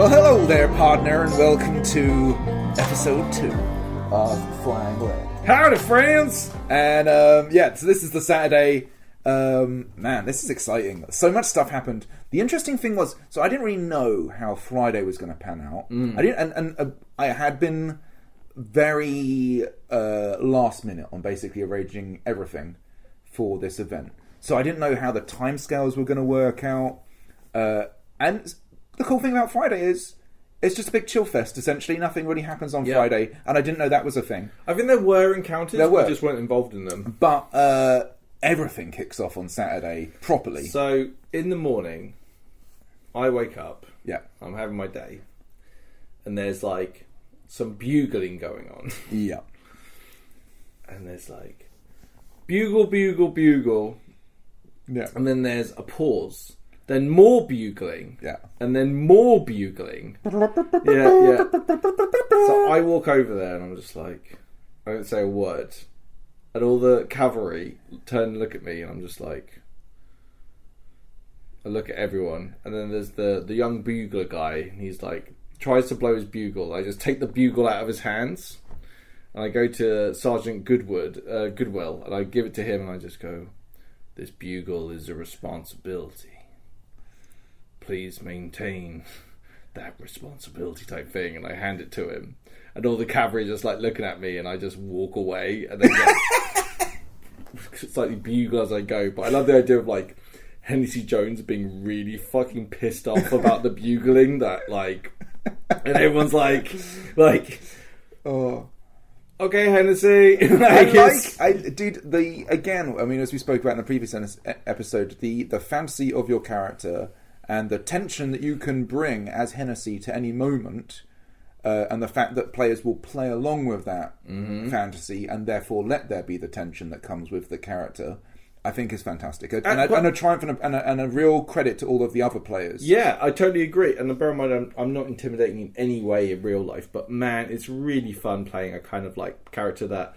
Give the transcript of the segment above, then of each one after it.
Well, hello there, partner, and welcome to episode 2 of Flying Leg. Howdy, friends! And, so this is the Saturday. Man, this is exciting. So much stuff happened. The interesting thing was, so I didn't really know how Friday was going to pan out. I didn't, and I had been very last minute on basically arranging everything for this event. So I didn't know how the timescales were going to work out. And the cool thing about Friday is it's just a big chill fest, essentially. Nothing really happens on Friday, and I didn't know that was a thing. I think there were encounters, we just weren't involved in them. But everything kicks off on Saturday properly. So, in the morning, I wake up, Yeah. I'm having my day, and there's like some bugling going on. Yeah. And there's like bugle, bugle, bugle. Yeah. And then there's a pause. Then more bugling. Yeah. And then more bugling. Yeah. So I walk over there and I'm just like, I don't say a word. And all the cavalry turn and look at me and I'm just like, I look at everyone. And then there's the young bugler guy and he's like, tries to blow his bugle. I just take the bugle out of his hands and I go to Sergeant Goodwill and I give it to him and I just go, this bugle is a responsibility. Please maintain that responsibility type thing. And I hand it to him. And all the cavalry just like looking at me and I just walk away and then slightly bugle as I go. But I love the idea of like Hennessy Jones being really fucking pissed off about the bugling that like, and everyone's like, Oh. Okay, Hennessy. Again, I mean, as we spoke about in the previous episode, the fantasy of your character and the tension that you can bring as Hennessy to any moment, and the fact that players will play along with that fantasy and therefore let there be the tension that comes with the character, I think is fantastic. And a triumph and a real credit to all of the other players. Yeah, I totally agree. And bear in mind, I'm not intimidating in any way in real life, but man, it's really fun playing a kind of like character that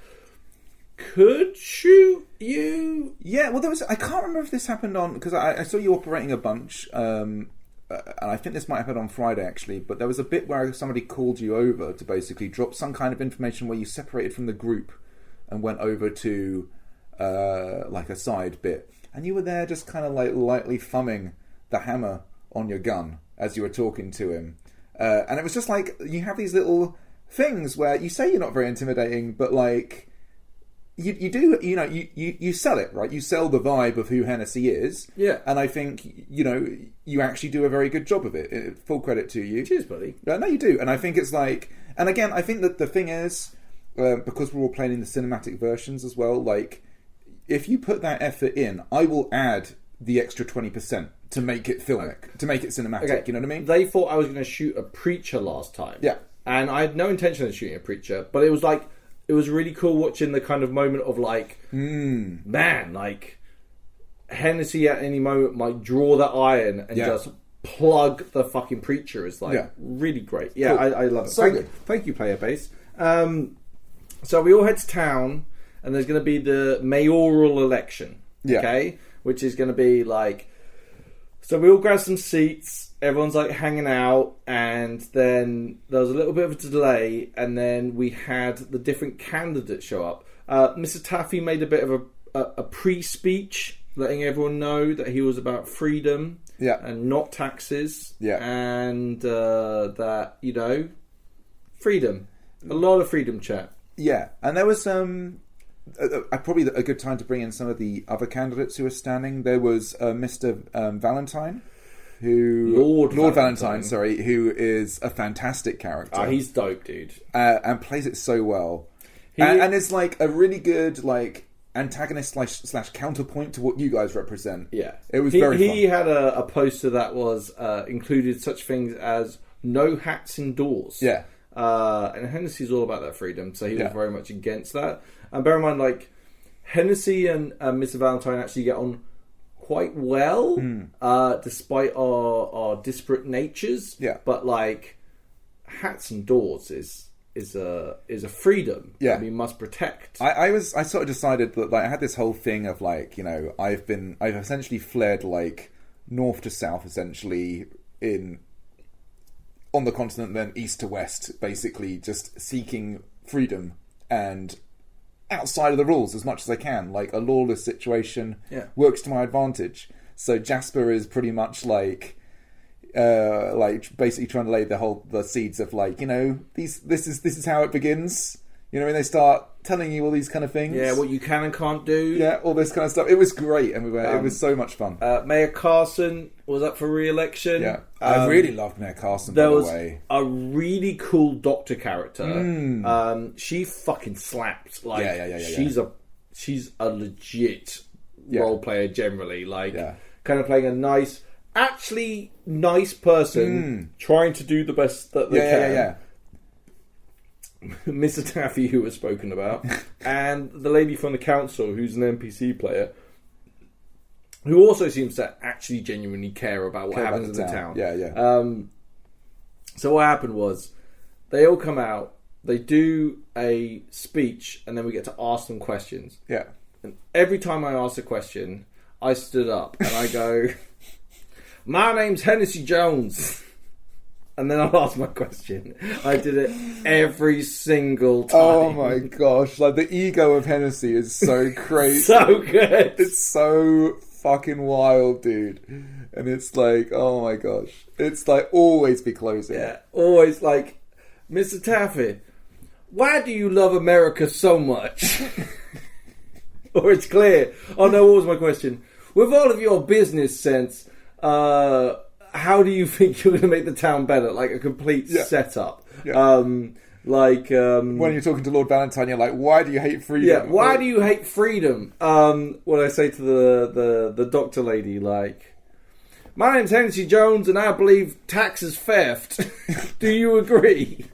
could shoot you. Yeah, well, I can't remember if this happened on, because I saw you operating a bunch, and I think this might have happened on Friday actually, but there was a bit where somebody called you over to basically drop some kind of information where you separated from the group and went over to like a side bit, and you were there just kind of like lightly thumbing the hammer on your gun as you were talking to him, and it was just like you have these little things where you say you're not very intimidating, but like you do, you know, you sell it, right? You sell the vibe of who Hennessy is. Yeah. And I think, you know, you actually do a very good job of it. Full credit to you. Cheers, buddy. No, you do. And I think it's like, and again, I think that the thing is, because we're all playing in the cinematic versions as well, like, if you put that effort in, I will add the extra 20% to make it filmic, to make it cinematic. Okay. You know what I mean? They thought I was going to shoot a preacher last time. Yeah. And I had no intention of shooting a preacher, but it was like, it was really cool watching the kind of moment of like, man, like Hennessy at any moment might draw that iron and just plug the fucking preacher is like really great. Yeah, cool. I love it. So good. Thank you, Player Base. So we all head to town and there's going to be the mayoral election. Yeah. Okay? Which is going to be like, so we all grab some seats. Everyone's like hanging out, and then there was a little bit of a delay, and then we had the different candidates show up. Mr. Taffy made a bit of a pre-speech, letting everyone know that he was about freedom and not taxes, and that, you know, freedom. A lot of freedom chat. Yeah, and there was probably a good time to bring in some of the other candidates who were standing. There was Mr. Valentine. Lord Valentine, who is a fantastic character. He's dope, dude. And plays it so well. And is like a really good like antagonist slash counterpoint to what you guys represent. Yeah. It was very fun. He had a poster that was included such things as no hats indoors. Yeah. And Hennessy's all about that freedom, so he was very much against that. And bear in mind, like, Hennessy and Mr. Valentine actually get on quite well, despite our disparate natures. Yeah. But like, hats and doors is a freedom that we must protect. I sort of decided that, like, I had this whole thing of like, you know, I've essentially fled like north to south essentially in on the continent, then east to west, basically just seeking freedom and outside of the rules as much as I can. Like, a lawless situation works to my advantage. So Jasper is pretty much like basically trying to lay the seeds of, like, you know, this is how it begins. You know, when they start telling you all these kind of things. Yeah, what you can and can't do. Yeah, all this kind of stuff. It was great, and it was so much fun. Mayor Carson was up for re-election. Yeah, I really loved Mayor Carson, by the way. There was a really cool doctor character. She fucking slapped. Like, she's a legit role player generally. Like, kind of playing a nice person trying to do the best that they can. Yeah. Mr. Taffy, who was spoken about, and the lady from the council, who's an NPC player, who also seems to actually genuinely care about what happens in the town. Yeah. So what happened was, they all come out, they do a speech, and then we get to ask them questions. Yeah. And every time I ask a question, I stood up and I go, "My name's Hennessy Jones." And then I'll ask my question. I did it every single time. Oh my gosh. Like, the ego of Hennessy is so crazy. So good. It's so fucking wild, dude. And it's like, oh my gosh. It's like, always be closing. Yeah, always like, "Mr. Taffy, why do you love America so much?" Or it's clear. Oh no, what was my question? "With all of your business sense, how do you think you're going to make the town better?" Like, a complete setup. Yeah. When you're talking to Lord Valentine, you're like, "Why do you hate freedom?" Yeah, why do you hate freedom? What I say to the doctor lady, like, "My name's Hennessy Jones and I believe tax is theft. Do you agree?"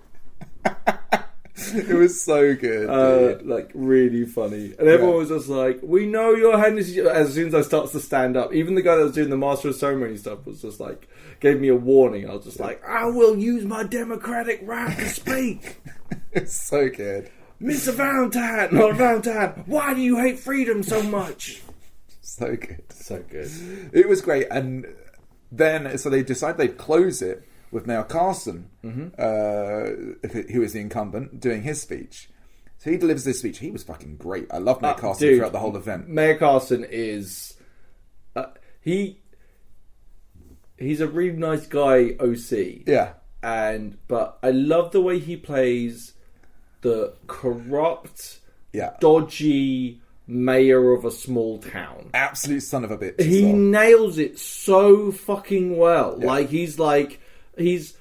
It was so good. Like, really funny. And everyone was just like, "We know you're Hennessy." As soon as I started to stand up, even the guy that was doing the Master of Ceremony stuff was just like, gave me a warning. I was just like, "I will use my democratic right to speak." It's so good. "Mr. Valentine, Lord Valentine, why do you hate freedom so much?" So good. So good. It was great. And then, so they decided they'd close it with Mayor Carson, who is the incumbent, doing his speech. So he delivers this speech. He was fucking great. I love Mayor Carson throughout the whole event. Mayor Carson is... he's a really nice guy, OC. Yeah. But I love the way he plays the corrupt, dodgy mayor of a small town. Absolute son of a bitch. He nails it so fucking well. Yeah. He's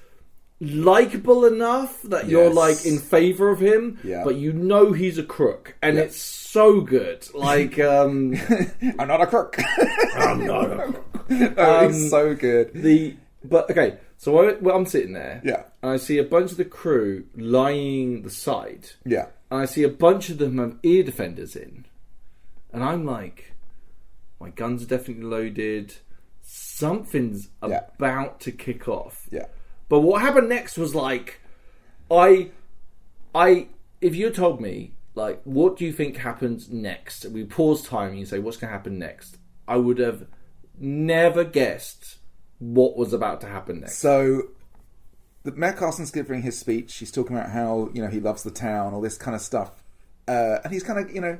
likeable enough that you're like in favour of him, but you know he's a crook, and it's so good. Like, I'm not a crook. I'm not a crook. It's so good. So I'm sitting there, and I see a bunch of the crew lying the side, and I see a bunch of them have ear defenders in, and I'm like, my guns are definitely loaded. Something's about to kick off. Yeah. But what happened next was like, if you told me, like, what do you think happens next? We pause time and you say, what's going to happen next? I would have never guessed what was about to happen next. So, Mayor Carson's giving his speech. He's talking about how, you know, he loves the town, all this kind of stuff. And he's kind of, you know,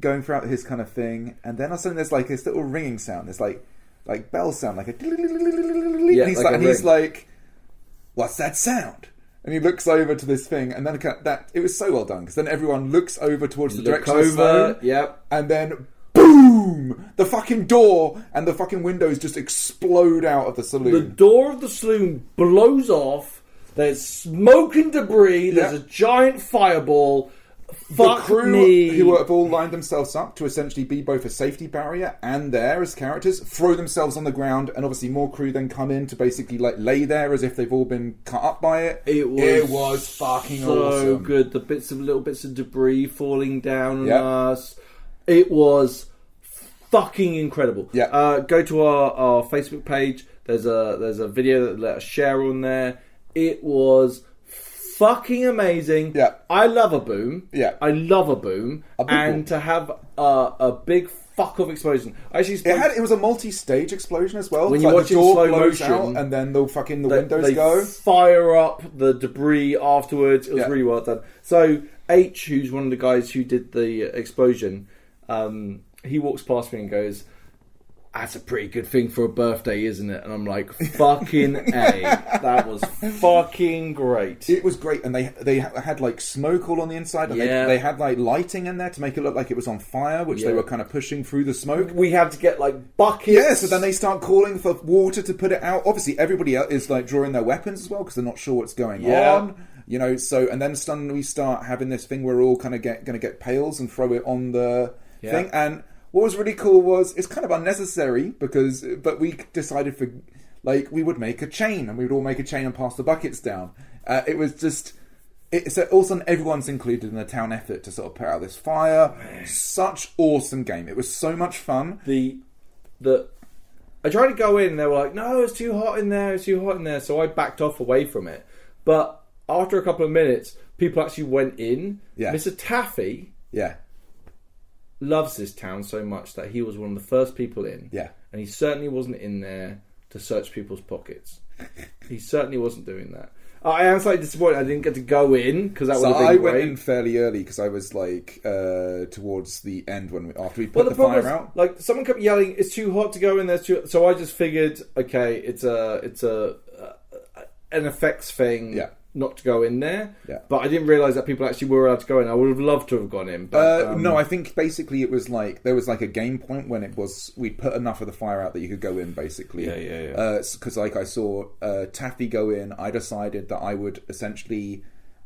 going throughout his kind of thing. And then all of a sudden there's like this little ringing sound. There's like bell sound, like a... Yeah, and he's like, "What's that sound?" And he looks over to this thing, and then it was so well done, because then everyone looks over towards the direction of the phone, and then boom! The fucking door and the fucking windows just explode out of the saloon. The door of the saloon blows off. There's smoke and debris. There's a giant fireball. The crew who have all lined themselves up to essentially be both a safety barrier and there as characters throw themselves on the ground, and obviously more crew then come in to basically like lay there as if they've all been cut up by it. It was fucking awesome. So good. The little bits of debris falling down on us. It was fucking incredible. Yeah. Go to our Facebook page. There's a video that let us share on there. It was fucking amazing. Yeah. I love a boom. Yeah. I love a boom. And boom. to have a big fuck off explosion. It was a multi-stage explosion as well. When you watch the it in door slow blows motion, out and then the windows go. Fire up the debris afterwards. It was really well done. So H, who's one of the guys who did the explosion, he walks past me and goes, "That's a pretty good thing for a birthday, isn't it?" And I'm like, fucking A. That was fucking great. It was great, and they had like smoke all on the inside, and they had like lighting in there to make it look like it was on fire, which they were kind of pushing through the smoke. We had to get like buckets. Yeah, so then they start calling for water to put it out. Obviously, everybody else is like drawing their weapons as well because they're not sure what's going on. You know, so and then suddenly we start having this thing where we're all kind of going to get pails and throw it on the thing. And what was really cool was it's kind of unnecessary but we decided we would make a chain and we would all make a chain and pass the buckets down. It was just so all of a sudden everyone's included in the town effort to sort of put out this fire. Such awesome game. It was so much fun. I tried to go in and they were like, "No, it's too hot in there. It's too hot in there." So I backed off away from it. But after a couple of minutes, people actually went in. Yeah. Mr. Taffy. Yeah. Loves this town so much that he was one of the first people in. Yeah. And he certainly wasn't in there to search people's pockets. He certainly wasn't doing that. I am slightly disappointed I didn't get to go in because that would have been great. I went in fairly early because I was like towards the end after we put the fire out. Like someone kept yelling, "It's too hot to go in there." So I just figured, okay, it's an effects thing. Yeah. Not to go in there, but I didn't realise that people actually were allowed to go in. I would have loved to have gone in. But, no, I think basically it was like there was like a game point when it was we put enough of the fire out that you could go in. Basically, because like I saw Taffy go in, I decided that I would essentially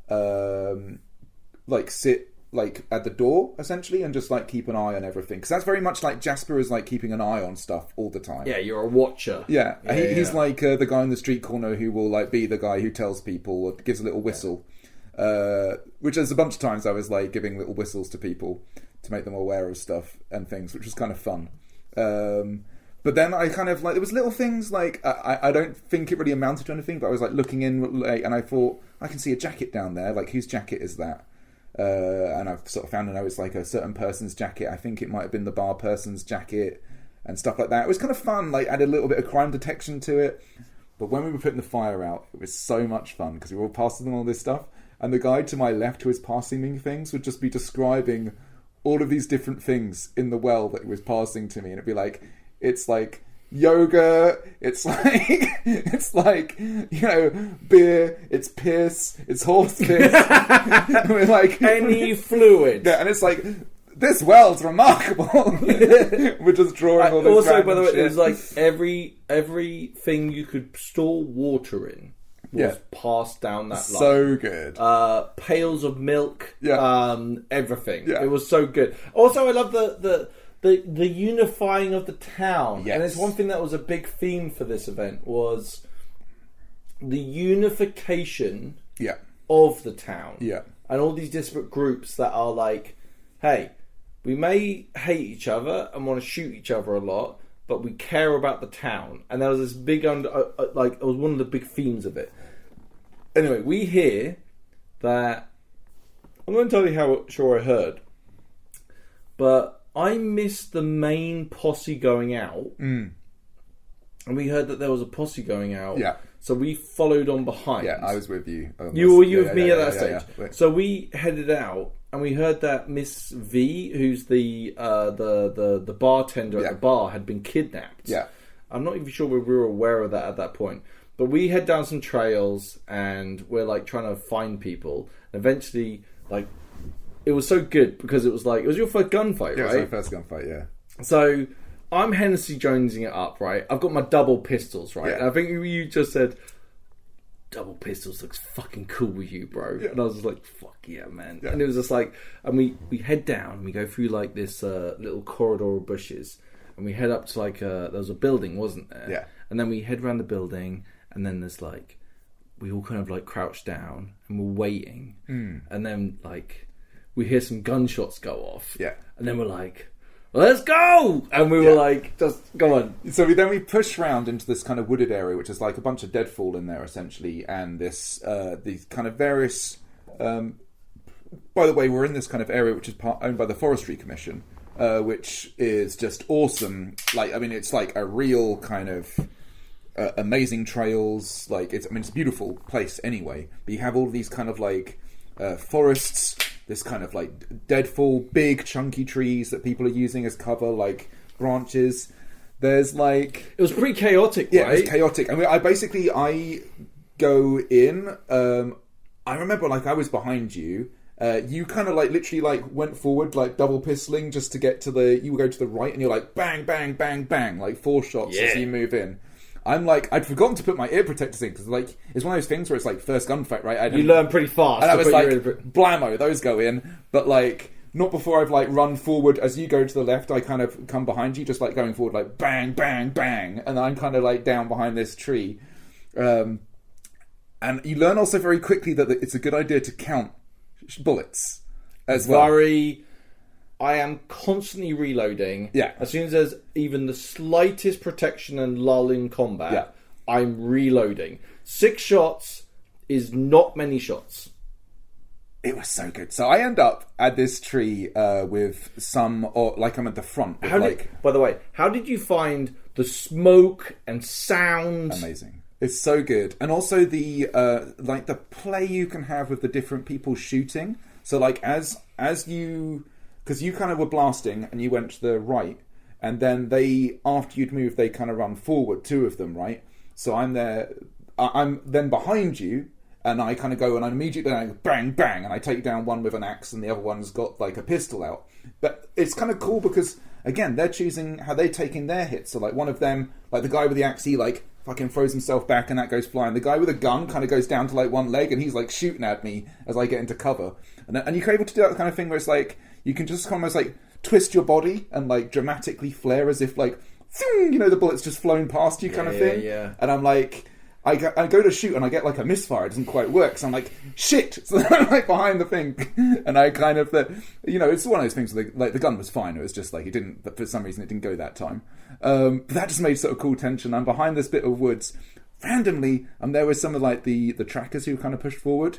like sit like at the door essentially and just like keep an eye on everything because that's very much like Jasper is like keeping an eye on stuff all the time. Yeah, you're a watcher. He's like the guy in the street corner who will like be the guy who tells people or gives a little whistle, which is a bunch of times I was like giving little whistles to people to make them aware of stuff and things, which was kind of fun. But then I kind of like there was little things like I don't think it really amounted to anything, but I was like looking in like, and I thought I can see a jacket down there, like whose jacket is that? And I've sort of found out it's like a certain person's jacket. I think it might have been the bar person's jacket and stuff like that. It was kind of fun, like added a little bit of crime detection to it. But when we were putting the fire out, it was so much fun because we were all passing them all this stuff. And the guy to my left who was passing me things would just be describing all of these different things in the well that he was passing to me. And it'd be like, it's like yoga, it's like you know, beer, it's piss, it's horse piss. We're like any fluid. Yeah, and it's like this well's remarkable. We're just drawing all this. Also, by the way, it was like everything you could store water in was passed down that line. So good. Pails of milk. Everything. Yeah. It was so good. Also, I love the unifying of the town. Yes. And it's one thing that was a big theme for this event was the unification of the town. Yeah. And all these disparate groups that are like, hey, we may hate each other and want to shoot each other a lot, but we care about the town. And there was this big, it was one of the big themes of it. Anyway, we hear that, I'm not entirely sure I heard, but I missed the main posse going out. And we heard that there was a posse going out. Yeah. So we followed on behind. Yeah, I was with you. You were with me at that stage. Yeah. So we headed out and we heard that Miss V, who's the bartender at the bar, had been kidnapped. Yeah. I'm not even sure we were aware of that at that point. But we head down some trails and we're like trying to find people. And eventually, like, it was so good because it was your first gunfight, right? Yeah, it was my first gunfight, yeah. So I'm Hennessy Jonesing it up, right? I've got my double pistols, right? Yeah. And I think you just said, double pistols looks fucking cool with you, bro. Yeah. And I was just like, fuck yeah, man. Yeah. And it was just like, and we head down, we go through like this little corridor of bushes, and we head up to like, there was a building, wasn't there? Yeah. And then we head around the building, and then there's like, we all kind of like crouch down, and we're waiting. And then like, we hear some gunshots go off. Yeah. And then we're like, let's go! And we were like, just go on. So we push round into this kind of wooded area, which is like a bunch of deadfall in there, essentially, and this these kind of various... by the way, we're in this kind of area which is owned by the Forestry Commission, which is just awesome. Like, I mean, it's like a real kind of amazing trails. Like, it's a beautiful place anyway. But you have all these kind of like forests, this kind of like deadfall, big chunky trees that people are using as cover, like branches. There's like... It was pretty chaotic, yeah, right? It was chaotic. I mean, I go in... I remember, like, I was behind you. You kind of, like, literally, like, went forward, like, double pistoling just to get to the... You go to the right, and you're like, bang, bang, bang, bang, like, 4 shots as you move in. I'm like... I'd forgotten to put my ear protectors in, because, like, it's one of those things where it's, like, first gunfight, right? You learn pretty fast. And I was like, blammo, those go in. But, like, not before I've, like, run forward. As you go to the left, I kind of come behind you, just, like, going forward, like, bang, bang, bang. And I'm kind of, like, down behind this tree. And you learn also very quickly that it's a good idea to count bullets as well. I am constantly reloading. Yeah. As soon as there's even the slightest protection and lull in combat, I'm reloading. 6 shots is not many shots. It was so good. So I end up at this tree with some, or like I'm at the front. By the way, how did you find the smoke and sound? Amazing. It's so good. And also the like the play you can have with the different people shooting. So like as you, because you kind of were blasting and you went to the right, and then they, after you'd moved, they kind of run forward, 2 of them, right? So I'm there, I'm then behind you, and I kind of go, and I immediately I go, bang, bang, and I take down one with an axe, and the other one's got like a pistol out. But it's kind of cool because, again, they're choosing how they're taking their hits. So like one of them, like the guy with the axe, he like fucking throws himself back and that goes flying. The guy with a gun kind of goes down to like one leg and he's like shooting at me as I get into cover. And you're able to do that kind of thing where it's like, you can just almost like twist your body and like dramatically flare as if like, you know, the bullet's just flown past you kind of thing. Yeah. And I'm like, I go to shoot and I get like a misfire. It doesn't quite work. So I'm like, shit. So I'm like behind the thing. And I kind of, you know, it's one of those things where like the gun was fine. It was just like, it didn't, but for some reason it didn't go that time. But that just made sort of cool tension. I'm behind this bit of woods. Randomly, I'm there with some of like the trackers who kind of pushed forward.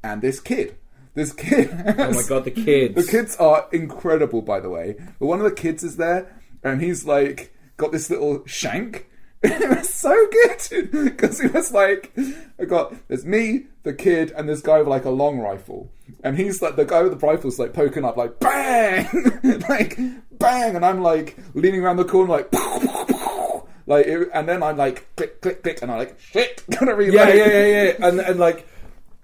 And this kid. Oh my God, the kids. The kids are incredible, by the way. But one of the kids is there and he's like, got this little shank. It was so good because it was like, there's me, the kid, and this guy with like a long rifle, and he's like, the guy with the rifle's like poking up, like bang, like bang, and I'm like leaning around the corner, like like, and then I'm like click, click, click, and I'm like shit, gotta reload. Yeah, and like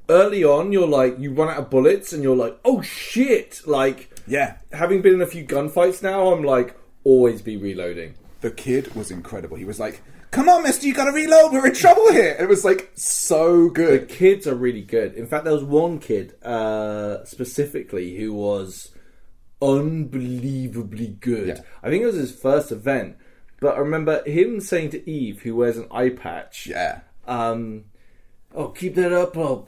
early on, you're like, you run out of bullets, and you're like, oh shit, like having been in a few gunfights now, I'm like always be reloading. The kid was incredible. He was like, come on, mister, you gotta reload, we're in trouble here. It was like so good. The kids are really good. In fact, there was one kid specifically who was unbelievably good. Yeah. I think it was his first event. But I remember him saying to Eve, who wears an eye patch, oh, keep that up, I'll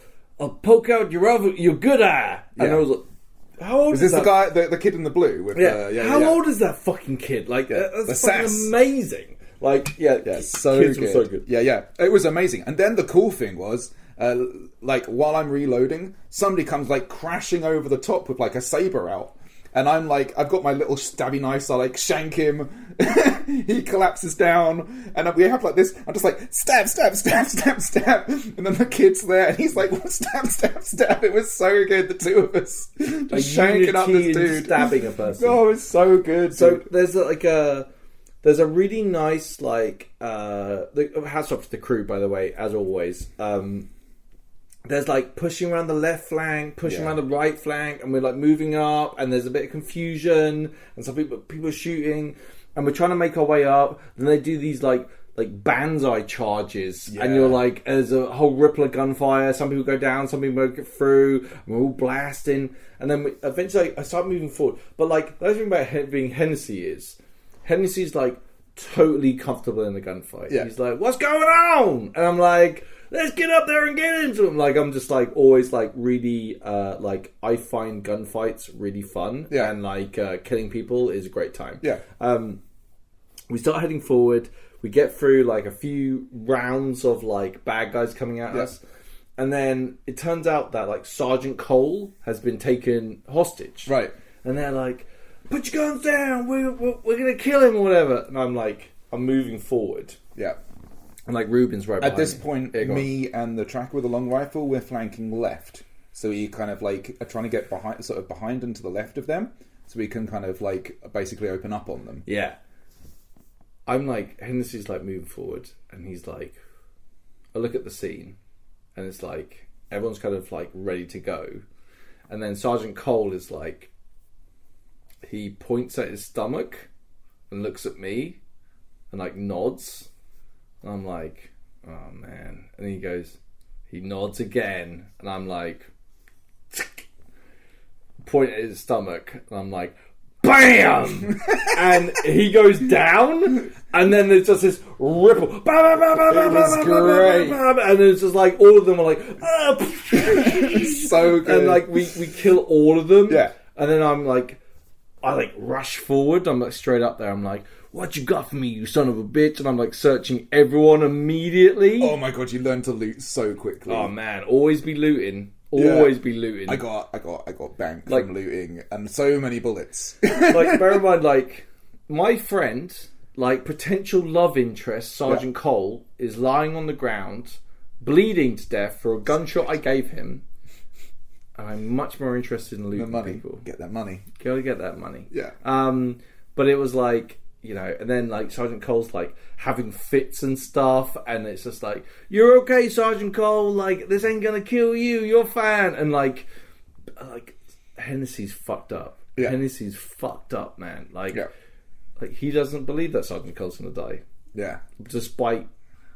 poke out your good eye. And I was like, how old is this the guy, the kid in the blue? With, how old is that fucking kid? Like, that's fucking amazing. Like, so kids good. were so good. Yeah, it was amazing. And then the cool thing was, like, while I'm reloading, somebody comes, like, crashing over the top with, like, a saber out. And I'm like, I've got my little stabby knife, so I like shank him. He collapses down, and we have like this. I'm just like stab, stab, stab, stab, stab, and then the kid's there, and he's like stab, stab, stab. It was so good, the two of us just shanking up this dude, stabbing a person. Oh, it's so good. So dude. there's a really nice like hats off to the crew, by the way, as always. There's like pushing around the left flank, pushing around the right flank, and we're like moving up, and there's a bit of confusion, and some people are shooting, and we're trying to make our way up. Then they do these like banzai charges, and you're like, there's a whole ripple of gunfire. Some people go down, some people get through, and we're all blasting, and then eventually I start moving forward. But like the other thing about being Hennessy's like totally comfortable in the gunfight. He's like, what's going on? And I'm like, let's get up there and get into them. Like, I'm just like always like really like I find gunfights really fun, and like killing people is a great time. We start heading forward. We get through like a few rounds of like bad guys coming at us, and then it turns out that like Sergeant Cole has been taken hostage. Right. And they're like, put your guns down, we're going to kill him or whatever. And I'm like, I'm moving forward. Yeah. And like Ruben's right behind me. At this me. point, me and the tracker with the long rifle, we're flanking left. So you kind of like are trying to get behind and to the left of them. So we can kind of like basically open up on them. Yeah. I'm like, Hennessy's like moving forward. And he's like, I look at the scene. And it's like, everyone's kind of like ready to go. And then Sergeant Cole is like, he points at his stomach and looks at me and like nods. And I'm like, oh man. And he goes, he nods again. And I'm like, point at his stomach. And I'm like, BAM! And he goes down. And then there's just this ripple. It was great. And it's just like, all of them are like, so good. And like, we kill all of them. Yeah. And then I'm like, I like rush forward. I'm like straight up there. I'm like, what you got for me, you son of a bitch? And I'm like searching everyone immediately. Oh my god, you learn to loot so quickly. Oh man, always be looting. Always be looting. I got banked like, from looting and so many bullets. Like, bear in mind, like, my friend, like potential love interest, Sergeant Cole, is lying on the ground, bleeding to death for a gunshot I gave him. And I'm much more interested in looting people. Get that money. Gotta get that money. Yeah. But it was like, you know, and then like Sergeant Cole's like having fits and stuff, and it's just like, you're okay, Sergeant Cole, like this ain't gonna kill you, you're fine. And like Hennessy's fucked up. Yeah. Hennessy's fucked up, man. Like he doesn't believe that Sergeant Cole's gonna die. Yeah. Despite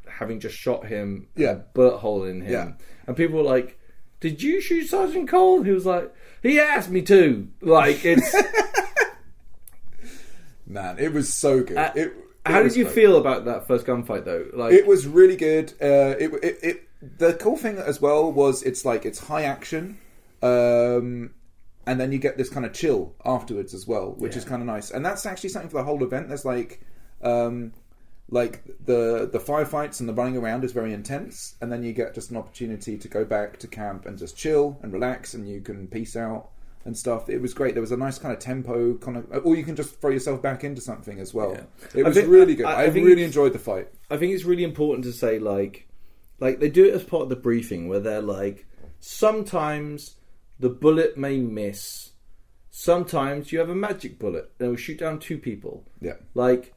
having just shot him, yeah, a bullet hole in him. Yeah. And people were like, did you shoot Sergeant Cole? He was like, he asked me to. Like, it's... Man, it was so good. How did you feel about that first gunfight, though? Like, it was really good. The cool thing as well was it's high action, and then you get this kind of chill afterwards as well, which is kind of nice. And that's actually something for the whole event. There's like the firefights and the running around is very intense, and then you get just an opportunity to go back to camp and just chill and relax, and you can peace out and stuff. It was great. There was a nice kind of tempo, or you can just throw yourself back into something as well. It was really good. I really enjoyed the fight. I think it's really important to say, like they do it as part of the briefing, where they're like, sometimes the bullet may miss, sometimes you have a magic bullet and it will shoot down 2 people. Yeah, like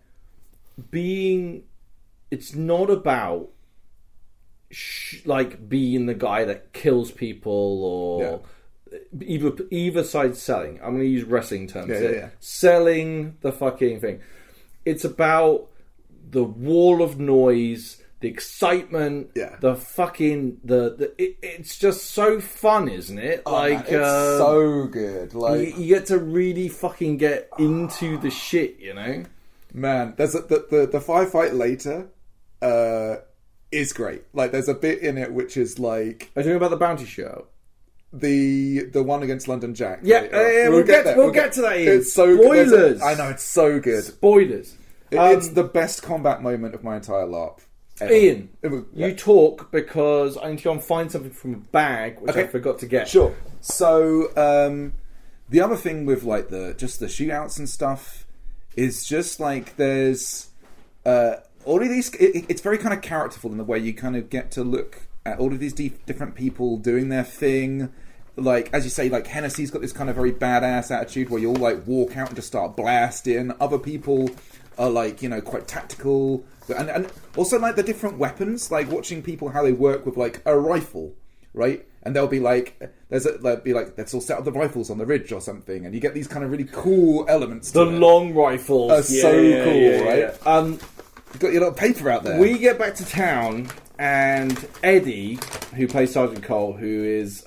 it's not about being the guy that kills people or either side selling. I'm going to use wrestling terms. Selling the fucking thing. It's about the wall of noise, the excitement, the fucking it's just so fun, isn't it? Oh, man, it's so good. Like you get to really fucking get into the shit, you know. Man, there's the firefight later is great. Like, there's a bit in it which is like... Are you talking about the bounty show? The one against London Jack. Yeah, we'll get to that. It's so Spoilers. Good. I know, it's so good. Spoilers. It's the best combat moment of my entire LARP ever. Ian, you talk because I need to go and find something from a bag which I forgot to get. Sure. So the other thing with like the shootouts and stuff is just like there's all of these. It's very kind of characterful in the way you kind of get to look at all of these different people doing their thing. Like, as you say, like Hennessy's got this kind of very badass attitude where you all like walk out and just start blasting. Other people are like, you know, quite tactical, and also like the different weapons. Like watching people how they work with like a rifle, right? And they'll be like, let's all set up the rifles on the ridge or something, and you get these kind of really cool elements. The long rifles are so cool, right? Yeah. You've got your little paper out there. We get back to town, and Eddie, who plays Sergeant Cole, who is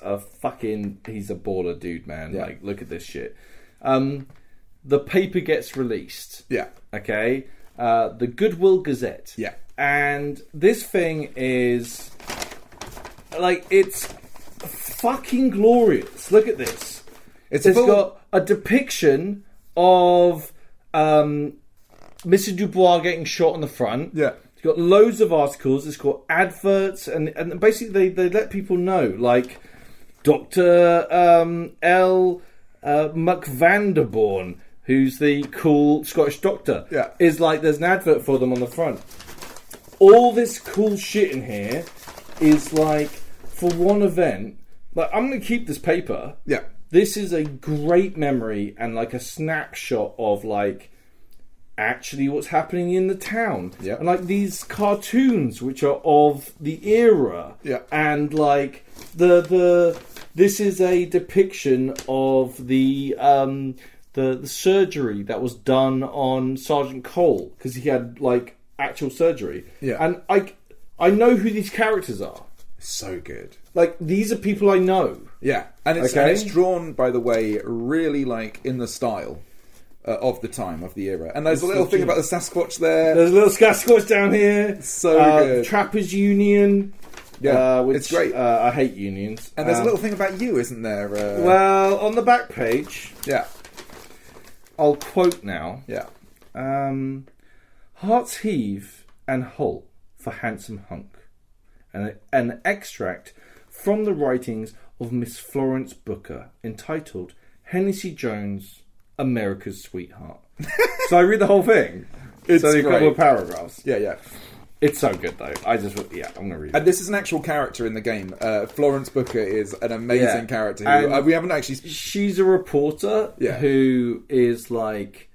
he's a baller dude, man. Yeah. Like, look at this shit. The paper gets released. Yeah. Okay. The Goodwill Gazette. Yeah. And this thing is like, it's fucking glorious. Look at this. It's got a depiction of Mr. Dubois getting shot on the front. Yeah. It's got loads of articles. It's got adverts, and basically they let people know, like Dr. L. McVanderborn, who's the cool Scottish doctor, is like, there's an advert for them on the front. All this cool shit in here is like, for one event, like, I'm going to keep this paper. Yeah. This is a great memory and like a snapshot of like actually what's happening in the town. Yeah. And like these cartoons which are of the era. Yeah. And like this is a depiction of the surgery that was done on Sergeant Cole, because he had like actual surgery. Yeah. And I know who these characters are. So good. Like, these are people I know. Yeah, and it's drawn, by the way, really like in the style of the time, of the era. And there's a little thing about the Sasquatch there. There's a little Sasquatch down here. So good. Trappers Union. Yeah, which, it's great. I hate unions. And there's a little thing about you, isn't there? Well, on the back page. Yeah. I'll quote now. Yeah. Hearts heave and halt for handsome hunk. An extract from the writings of Miss Florence Booker, entitled Hennessy Jones, America's Sweetheart. So I read the whole thing. It's a couple of paragraphs. Yeah, yeah. It's so good, though. I'm going to read it. And this is an actual character in the game. Florence Booker is an amazing character. Who, we haven't actually... She's a reporter who is like...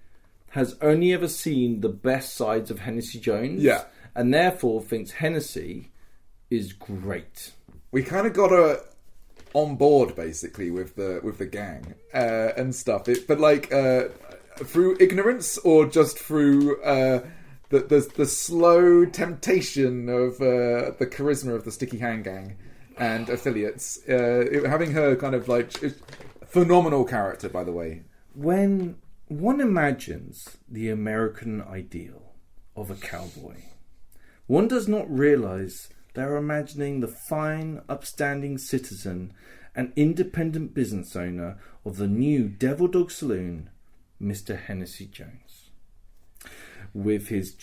has only ever seen the best sides of Hennessy Jones. Yeah. And therefore thinks Hennessy is great. We kind of got her on board, basically, with the gang and stuff. But like through ignorance, or just through the slow temptation of the charisma of the Sticky Hand Gang and affiliates. Having her kind of like phenomenal character, by the way. When one imagines the American ideal of a cowboy, one does not realise they're imagining the fine, upstanding citizen and independent business owner of the new Devil Dog Saloon, Mr. Hennessy Jones. With his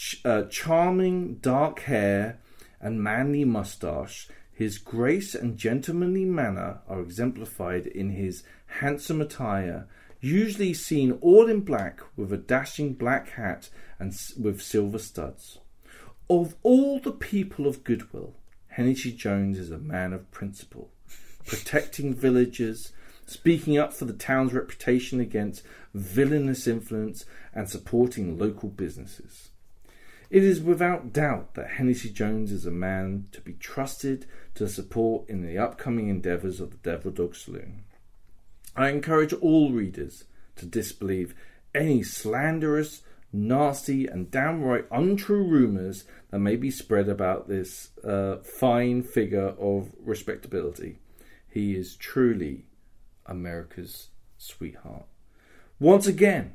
charming dark hair and manly moustache, his grace and gentlemanly manner are exemplified in his handsome attire, usually seen all in black with a dashing black hat and with silver studs. Of all the people of goodwill, Hennessy Jones is a man of principle, protecting villagers, speaking up for the town's reputation against villainous influence, and supporting local businesses. It is without doubt that Hennessy Jones is a man to be trusted to support in the upcoming endeavours of the Devil Dog Saloon. I encourage all readers to disbelieve any slanderous, nasty and downright untrue rumours that may be spread about this fine figure of respectability. He is truly America's sweetheart. Once again,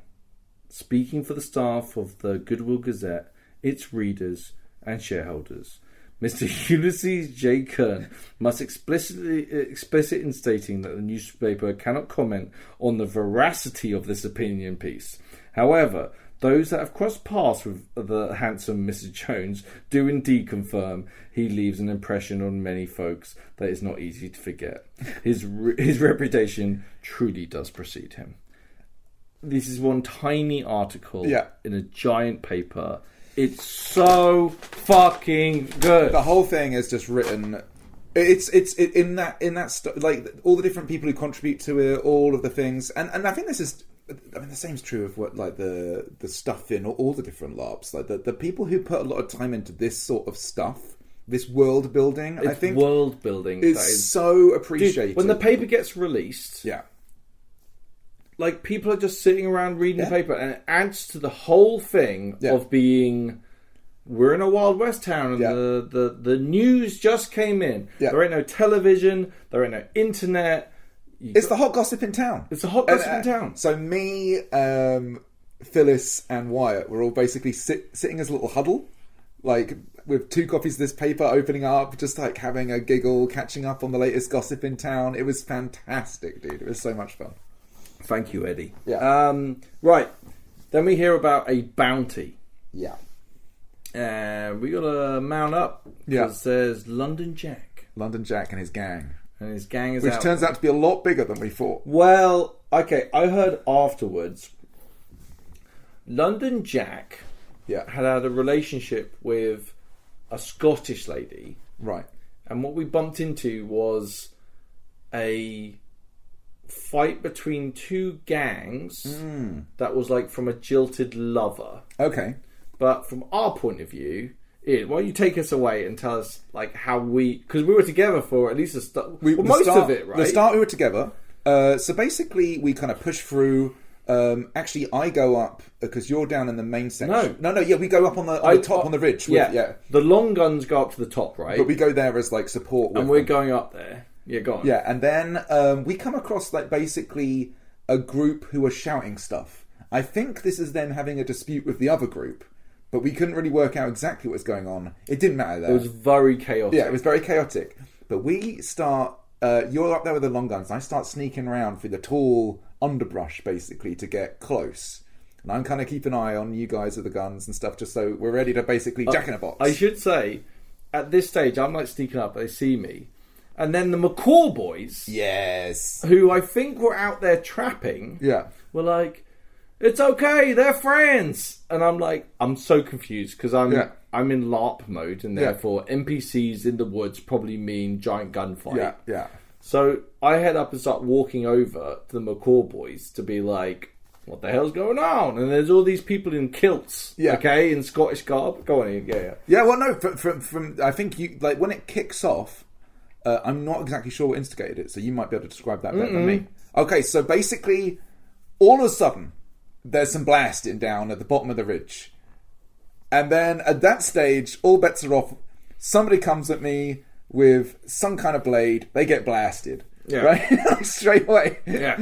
speaking for the staff of the Goodwill Gazette, its readers and shareholders, Mr. Ulysses J. Kern must explicit in stating that the newspaper cannot comment on the veracity of this opinion piece. However, those that have crossed paths with the handsome Mr. Jones do indeed confirm he leaves an impression on many folks that is not easy to forget. His reputation truly does precede him. This is one tiny article in a giant paper. It's so fucking good. The whole thing is just written. It's in that like all the different people who contribute to it, all of the things, and I think this is. I mean, the same is true of what like the stuff in all the different LARPs. Like the people who put a lot of time into this sort of stuff, this world building. I think world building is so appreciated. Dude, when the paper gets released, like people are just sitting around reading the paper, and it adds to the whole thing of being. We're in a Wild West town, and the news just came in. There ain't no television. There ain't no internet. It's the hot gossip in town. It's the hot gossip in town. So me, Phyllis and Wyatt were all basically sitting as a little huddle, like with 2 copies of this paper, opening up, just like having a giggle, catching up on the latest gossip in town. It was fantastic, dude. It was so much fun. Thank you, Eddie. Yeah. Right. Then we hear about a bounty. Yeah. And we got to mount up. Yeah. Because there's London Jack. London Jack and his gang. And his gang is Which out. turns out to be a lot bigger than we thought. Well, okay, I heard afterwards London Jack had a relationship with a Scottish lady. Right. And what we bumped into was a fight between 2 gangs that was like from a jilted lover. Okay. But from our point of view, Ian, why don't you take us away and tell us like how because we were together for at least most of it, right? The start we were together. So basically, we kind of push through. Actually, I go up because you're down in the main section. No. Yeah, we go up on the top on the ridge. Yeah. The long guns go up to the top, right? But we go there as like support, and we're going up there. Yeah, go on. Yeah, and then we come across like basically a group who are shouting stuff. I think this is them having a dispute with the other group. But we couldn't really work out exactly what was going on. It didn't matter there. It was very chaotic. Yeah, it was very chaotic. But we start... you're up there with the long guns. And I start sneaking around through the tall underbrush, basically, to get close. And I'm kind of keeping an eye on you guys with the guns and stuff, just so we're ready to basically jack in a box. I should say, at this stage, I'm like sneaking up. They see me. And then the McCall boys... Yes. Who I think were out there trapping... Yeah. Were like... It's okay, they're friends. And I'm like, I'm so confused because I'm in LARP mode, and therefore NPCs in the woods probably mean giant gunfight. Yeah. So I head up and start walking over to the McCall boys to be like, what the hell's going on? And there's all these people in kilts, okay, in Scottish garb. Go on, Ian, yeah. Yeah, well, no, from I think you like when it kicks off. I'm not exactly sure what instigated it, so you might be able to describe that better than me. Okay, so basically, all of a sudden. There's some blasting down at the bottom of the ridge. And then at that stage, all bets are off. Somebody comes at me with some kind of blade. They get blasted. Yeah. Right? Straight away. Yeah.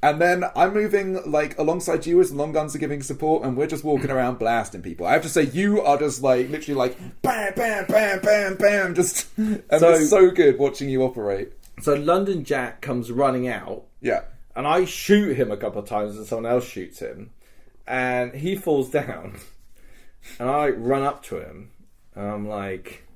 And then I'm moving like alongside you as the long guns are giving support, and we're just walking around blasting people. I have to say, you are just like literally like bam, bam, bam, bam, bam. Just and it's so good watching you operate. So London Jack comes running out. Yeah. And I shoot him a couple of times and someone else shoots him. And he falls down. And I run up to him. And I'm like,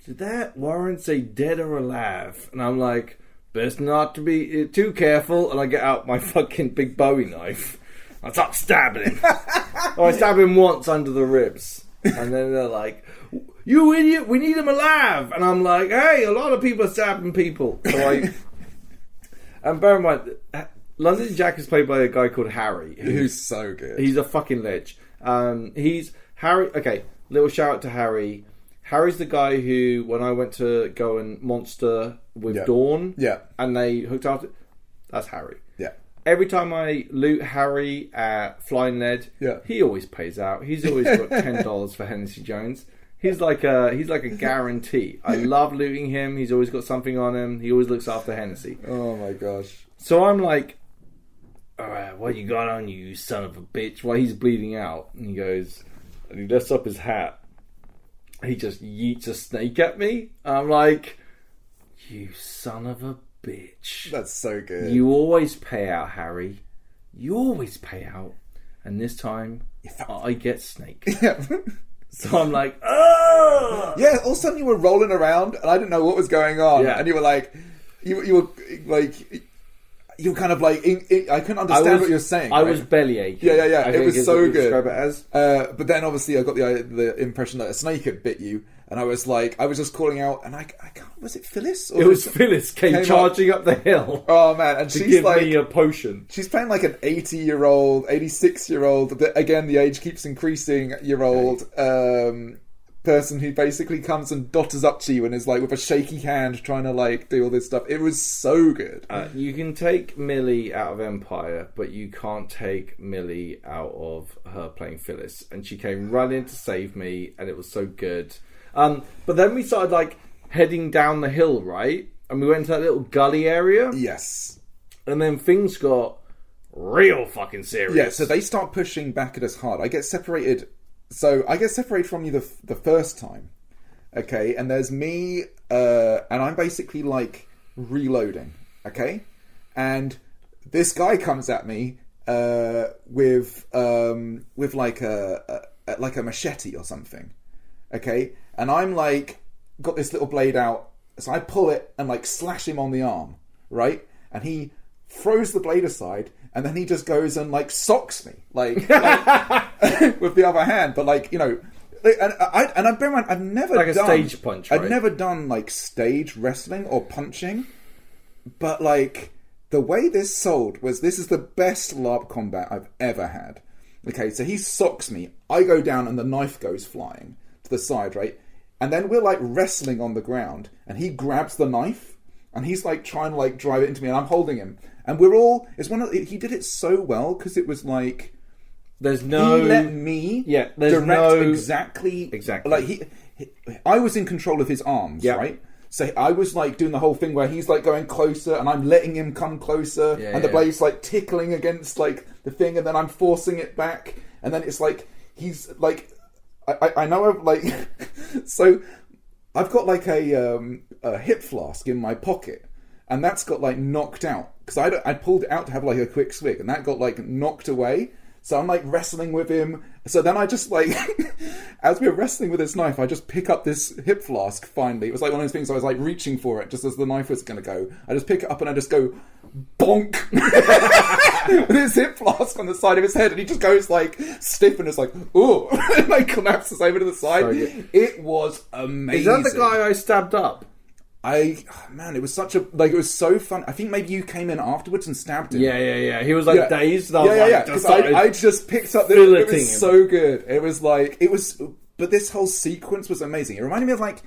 did that warrant say dead or alive? And I'm like, best not to be too careful. And I get out my fucking big Bowie knife. I start stabbing him. I stab him once under the ribs. And then they're like, you idiot, we need him alive. And I'm like, hey, a lot of people are stabbing people. So and bear in mind, London Jack is played by a guy called Harry. Who's so good. He's a fucking ledge. He's Harry. Okay, little shout out to Harry. Harry's the guy who, when I went to go and monster with Dawn, and they hooked after, that's Harry. Yeah. Every time I loot Harry at Flying Lead, he always pays out. He's always got $10 for Hennessy Jones. He's like a guarantee. I love looting him. He's always got something on him. He always looks after Hennessy. Oh my gosh. So I'm like, alright, what you got on you son of a bitch? While he's bleeding out. And he goes, and he lifts up his hat. He just yeets a snake at me. I'm like, you son of a bitch. That's so good. You always pay out, Harry. You always pay out. And this time, I get snake. So I'm like, oh! Yeah, all of a sudden you were rolling around and I didn't know what was going on. Yeah. And you were like, you were like, you were kind of like, I couldn't understand what you were saying. I was bellyache. Yeah. It was so good. Describe it as. But then obviously I got the impression that a snake had bit you. And I was just calling out, and I can't. Was it Phyllis? Or it was Phyllis came charging up the hill. Oh man! And to she's give like me a potion. She's playing like an 80-year-old, 86-year-old. Again, the age keeps increasing. Person who basically comes and dotters up to you and is like with a shaky hand trying to like do all this stuff. It was so good. You can take Millie out of Empire, but you can't take Millie out of her playing Phyllis. And she came running to save me, and it was so good. But then we started like heading down the hill, right? And we went to that little gully area. Yes. And then things got real fucking serious. Yeah, so they start pushing back at us hard. I get separated So I get separated from you the first time, okay, and there's me, and I'm basically like reloading, okay, and this guy comes at me with like a machete or something, okay, and I'm like got this little blade out, so I pull it and like slash him on the arm, right, and he throws the blade aside, and then he just goes and like socks me, like with the other hand. But like, you know, and I bear in mind, I've never like done a stage punch. Right? I've never done like stage wrestling or punching, but like the way this sold was this is the best LARP combat I've ever had. Okay, so he socks me, I go down, and the knife goes flying to the side, right, and then we're like wrestling on the ground, and he grabs the knife, and he's like trying to like drive it into me, and I'm holding him. And we're all... He did it so well, because it was like... There's no... He let me exactly... Like, I was in control of his arms, right? So I was like doing the whole thing where he's like going closer, and I'm letting him come closer, and the blade's like tickling against like the thing, and then I'm forcing it back, and then it's like... He's like... I know I've like... So I've got like a hip flask in my pocket, and that's got like knocked out because I pulled it out to have like a quick swig, and that got like knocked away. So I'm like wrestling with him. So then I just like, as we're wrestling with this knife, I just pick up this hip flask. Finally, it was like one of those things. I was like reaching for it just as the knife was going to go. I just pick it up and I just go bonk with his hip flask on the side of his head, and he just goes like stiff and it's like ooh, and like collapses over to the side. It was amazing. Is that the guy I stabbed up? Man, it was such a it was so fun. I think maybe you came in afterwards and stabbed him. Yeah. He was like dazed. Because I just picked up. It was so good. It was but this whole sequence was amazing. It reminded me of like,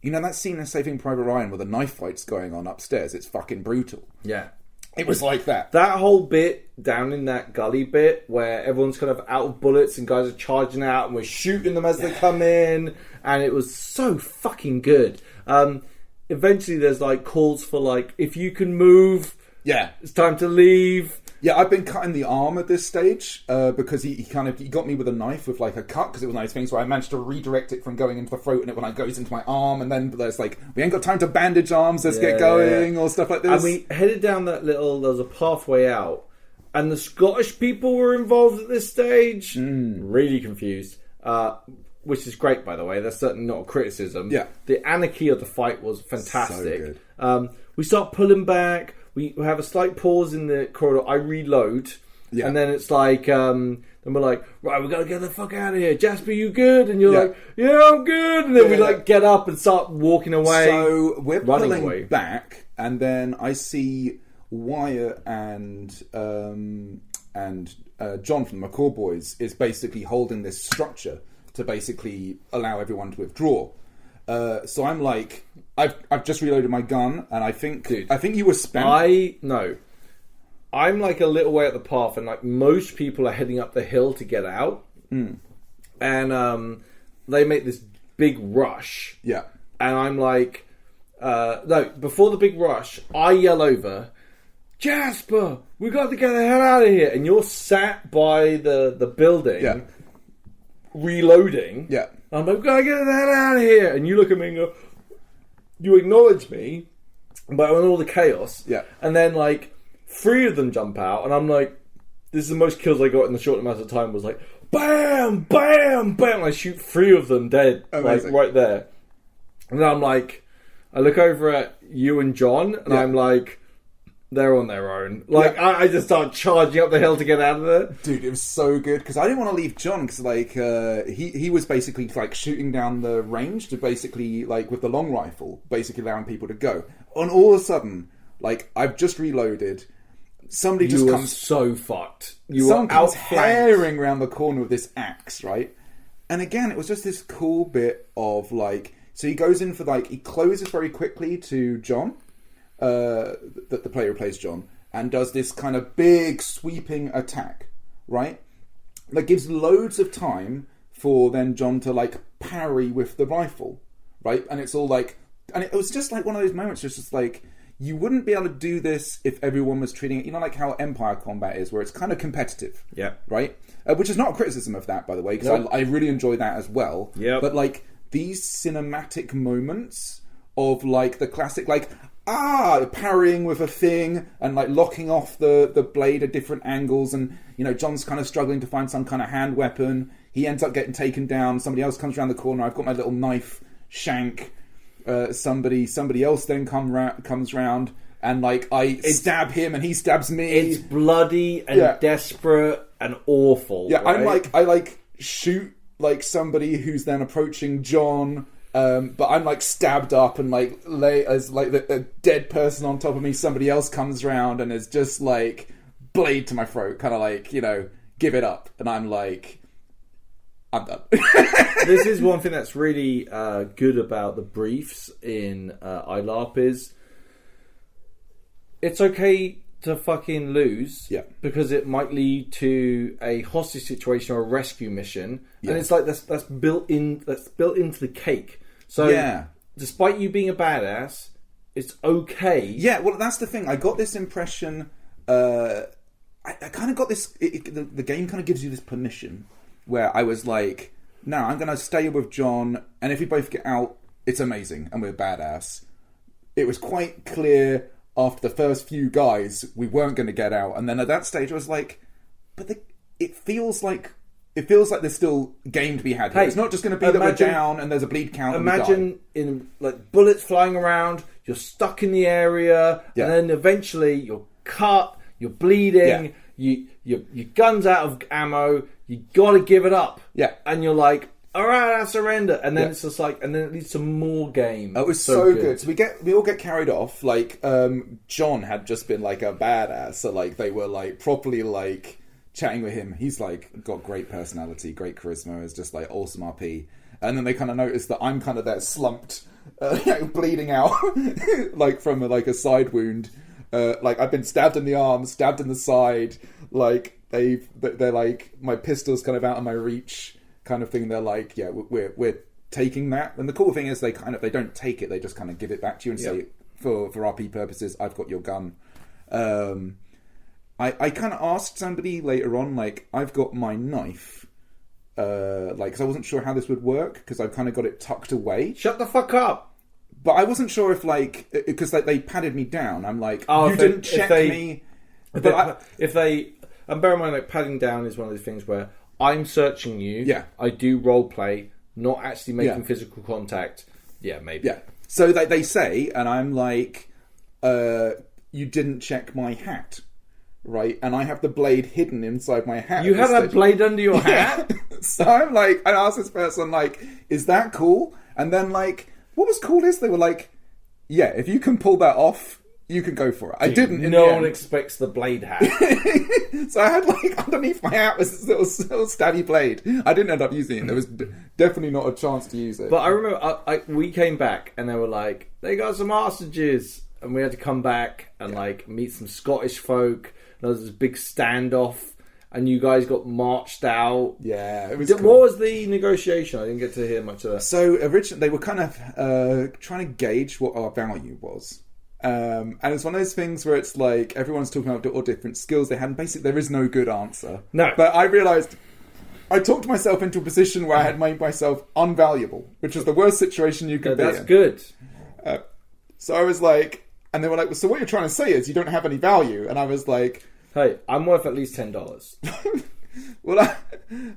you know, that scene in Saving Private Ryan where the knife fight's going on upstairs. It's fucking brutal. Yeah, it was like that. That whole bit down in that gully bit where everyone's kind of out of bullets and guys are charging out and we're shooting them as they come in, and it was so fucking good. Eventually there's like calls for like, if you can move, it's time to leave. I've been cutting the arm at this stage because he got me with a knife with like a cut, because it was one of those things where I managed to redirect it from going into the throat, and it when it goes into my arm, and then there's like, we ain't got time to bandage arms, let's get going, or stuff like this. And we headed down that there was a pathway out, and the Scottish people were involved at this stage. Really confused. Which is great, by the way. That's certainly not a criticism. Yeah. The anarchy of the fight was fantastic. So good. We start pulling back. We have a slight pause in the corridor. I reload. Yeah. And then it's like, then we're like, right, we got to get the fuck out of here. Jasper, you good? And you're like, yeah, I'm good. And then we like get up and start walking away. So we're pulling back. And then I see Wyatt and John from the McCall Boys is basically holding this structure to basically allow everyone to withdraw. So I'm like, I've just reloaded my gun, and I think you were spent. I'm like a little way up the path, and like most people are heading up the hill to get out, and they make this big rush. Yeah, and I'm like, no, before the big rush, I yell over, Jasper, we got to get the hell out of here, and you're sat by the building. Yeah. Reloading. Yeah. I'm like, gotta get the hell out of here. And you look at me and go, you acknowledge me, but on all the chaos. Yeah. And then like 3 of them jump out, and I'm like, this is the most kills I got in the short amount of time, was like, bam, bam, bam. And I shoot 3 of them dead. Amazing. Like right there. And then I'm like, I look over at you and John, and I'm like, they're on their own. Like, I just start charging up the hill to get out of there. Dude, it was so good. Because I didn't want to leave John. Because, like, he was basically, like, shooting down the range to basically, like, with the long rifle, basically allowing people to go. And all of a sudden, like, I've just reloaded. Somebody just comes... so fucked. Someone comes tearing around the corner with this axe, right? And again, it was just this cool bit of, like... So he goes in for, like... He closes very quickly to John. That the player who plays John, and does this kind of big sweeping attack, right? That gives loads of time for then John to like parry with the rifle, right? And it's all like, and it was just like one of those moments, just like you wouldn't be able to do this if everyone was treating it, like how Empire Combat is, where it's kind of competitive. Yeah. Right? Which is not a criticism of that, by the way, because I really enjoy that as well. Yeah. But, like, these cinematic moments of, like, the classic, like, parrying with a thing and, like, locking off the blade at different angles, and, John's kind of struggling to find some kind of hand weapon. He ends up getting taken down. Somebody else comes around the corner. I've got my little knife shank. Somebody else then comes round, and like I stab him and he stabs me. It's bloody and desperate and awful. Yeah, right? I shoot like somebody who's then approaching John, but I'm like stabbed up and like lay as like a dead person on top of me. Somebody else comes round and is just like blade to my throat, kind of like give it up, and I'm like, I'm done. This is one thing that's really good about the briefs in ILARP is it's okay to fucking lose, because it might lead to a hostage situation or a rescue mission, and it's like that's built into the cake. So despite you being a badass, it's okay. Yeah, well, that's the thing. I got this impression. I kind of got this. The game kind of gives you this permission. Where I was like, no, I'm going to stay with John, and if we both get out, it's amazing, and we're badass. It was quite clear after the first few guys we weren't going to get out, and then at that stage I was like, but it feels like there's still game to be had here. Hey, it's not just going to be that we're down and there's a bleed count. Imagine in like bullets flying around, you're stuck in the area, and then eventually you're cut, you're bleeding, your gun's out of ammo. You gotta give it up. Yeah. And you're like, alright, I surrender. And then it's just like, and then it leads to more game. Oh, it was so good. So we all get carried off. Like, John had just been like a badass. So like they were like properly like chatting with him. He's like got great personality, great charisma, is just like awesome RP. And then they kind of noticed that I'm kind of there slumped, bleeding out, like from a side wound. Like I've been stabbed in the arm, stabbed in the side, like they're like, my pistol's kind of out of my reach, kind of thing. They're like, yeah, we're taking that. And the cool thing is they don't take it, they just kind of give it back to you and say, for RP purposes, I've got your gun. I kind of asked somebody later on, like, I've got my knife, because I wasn't sure how this would work, because I've kind of got it tucked away. Shut the fuck up! But I wasn't sure if, because they patted me down. I'm like, you didn't check me. And bear in mind, like, padding down is one of those things where I'm searching you. Yeah. I do role play, not actually making physical contact. Yeah, maybe. Yeah. So they say, and I'm like, you didn't check my hat, right? And I have the blade hidden inside my hat. You have that blade under your hat? So I'm like, I asked this person, like, is that cool? And then, like, what was cool is they were like, yeah, if you can pull that off, you can go for it. I didn't. No one expects the blade hat. So I had like underneath my hat was this little stabby blade. I didn't end up using it. There was definitely not a chance to use it. But I remember we came back and they were like, they got some hostages, and we had to come back and like meet some Scottish folk. And there was this big standoff, and you guys got marched out. Yeah, it was What cool. was the negotiation? I didn't get to hear much of that. So originally they were kind of trying to gauge what our value was. And it's one of those things where it's like everyone's talking about all different skills they had, and basically there is no good answer. No. But I realised I talked myself into a position where I had made myself unvaluable, which was the worst situation you could be in. That's good. So I was like, and they were like, so what you're trying to say is you don't have any value. And I was like, hey, I'm worth at least $10. Well,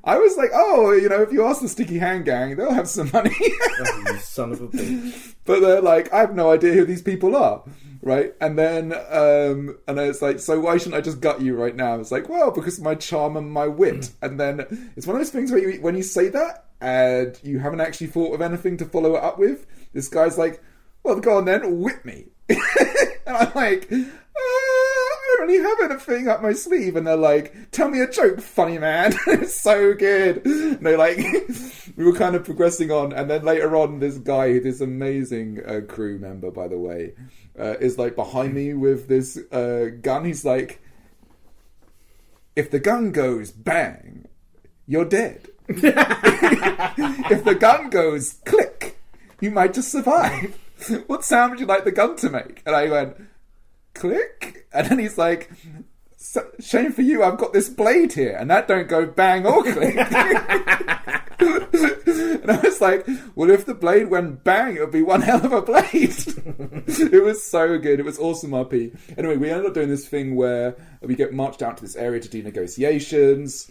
I was like, oh, if you ask the Sticky Hand Gang, they'll have some money. Oh, you son of a bitch. But they're like, I have no idea who these people are, right? And then, and it's like, so why shouldn't I just gut you right now? It's like, well, because of my charm and my wit. And then it's one of those things where when you say that and you haven't actually thought of anything to follow it up with, this guy's like, well, go on then, whip me. And I'm like, I don't really have anything up my sleeve. And they're like, tell me a joke, funny man. It's so good. And they're like, we were kind of progressing on. And then later on, this guy, this amazing crew member, by the way, is like behind me with this gun. He's like, if the gun goes bang, you're dead. If the gun goes click, you might just survive. What sound would you like the gun to make? And I went, click, and then he's like, shame for you, I've got this blade here, and that don't go bang or click. And I was like, well, if the blade went bang, it would be one hell of a blade. It was so good. It was awesome RP. Anyway, we ended up doing this thing where we get marched out to this area to do negotiations.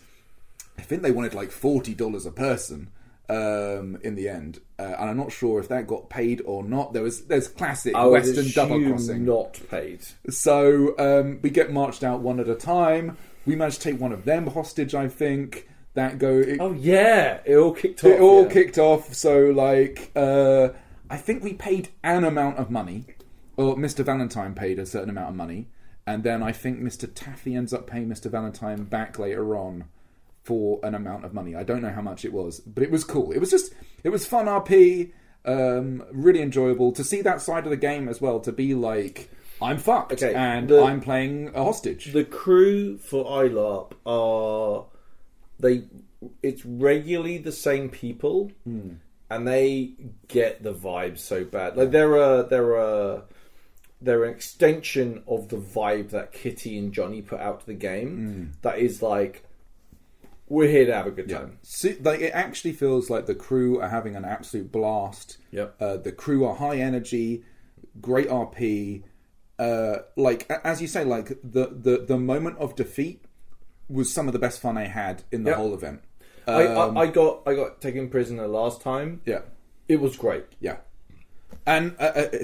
I think they wanted like $40 a person in the end. And I'm not sure if that got paid or not. There's classic Western double crossing. Not paid. So we get marched out one at a time. We managed to take one of them hostage, I think. It all kicked off. It all kicked off. So, like, I think we paid an amount of money, or Mr. Valentine paid a certain amount of money, and then I think Mr. Taffy ends up paying Mr. Valentine back later on for an amount of money. I don't know how much it was, but it was cool. It was fun RP, really enjoyable to see that side of the game as well. To be like, I'm fucked, and I'm playing a hostage. The crew for ILARP are. It's regularly the same people, and they get the vibe so bad. Like they're an extension of the vibe that Kitty and Johnny put out to the game. That is like, we're here to have a good time. So, like, it actually feels like the crew are having an absolute blast. Yep. The crew are high energy, great RP. Like as you say, like the moment of defeat was some of the best fun I had in the whole event. I got taken prisoner last time. Yeah. It was great. Yeah. And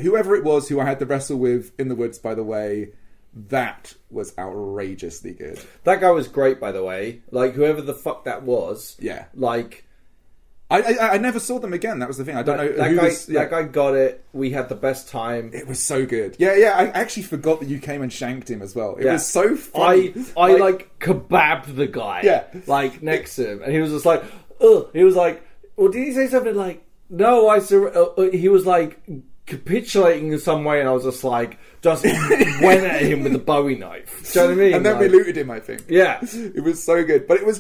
whoever it was who I had to wrestle with in the woods, by the way, that was outrageously good. That guy was great, by the way. Like, whoever the fuck that was. Yeah. Like... I never saw them again. That was the thing. I don't know. That guy got it. We had the best time. It was so good. Yeah. I actually forgot that you came and shanked him as well. It was so funny. I like kebabbed the guy. Yeah. Like next to him, and he was just like, ugh. He was like, well, did he say something like, no? He was like capitulating in some way, and I was just like, went at him with a Bowie knife. Do you know what I mean? And then we looted him, I think. Yeah. It was so good. But it was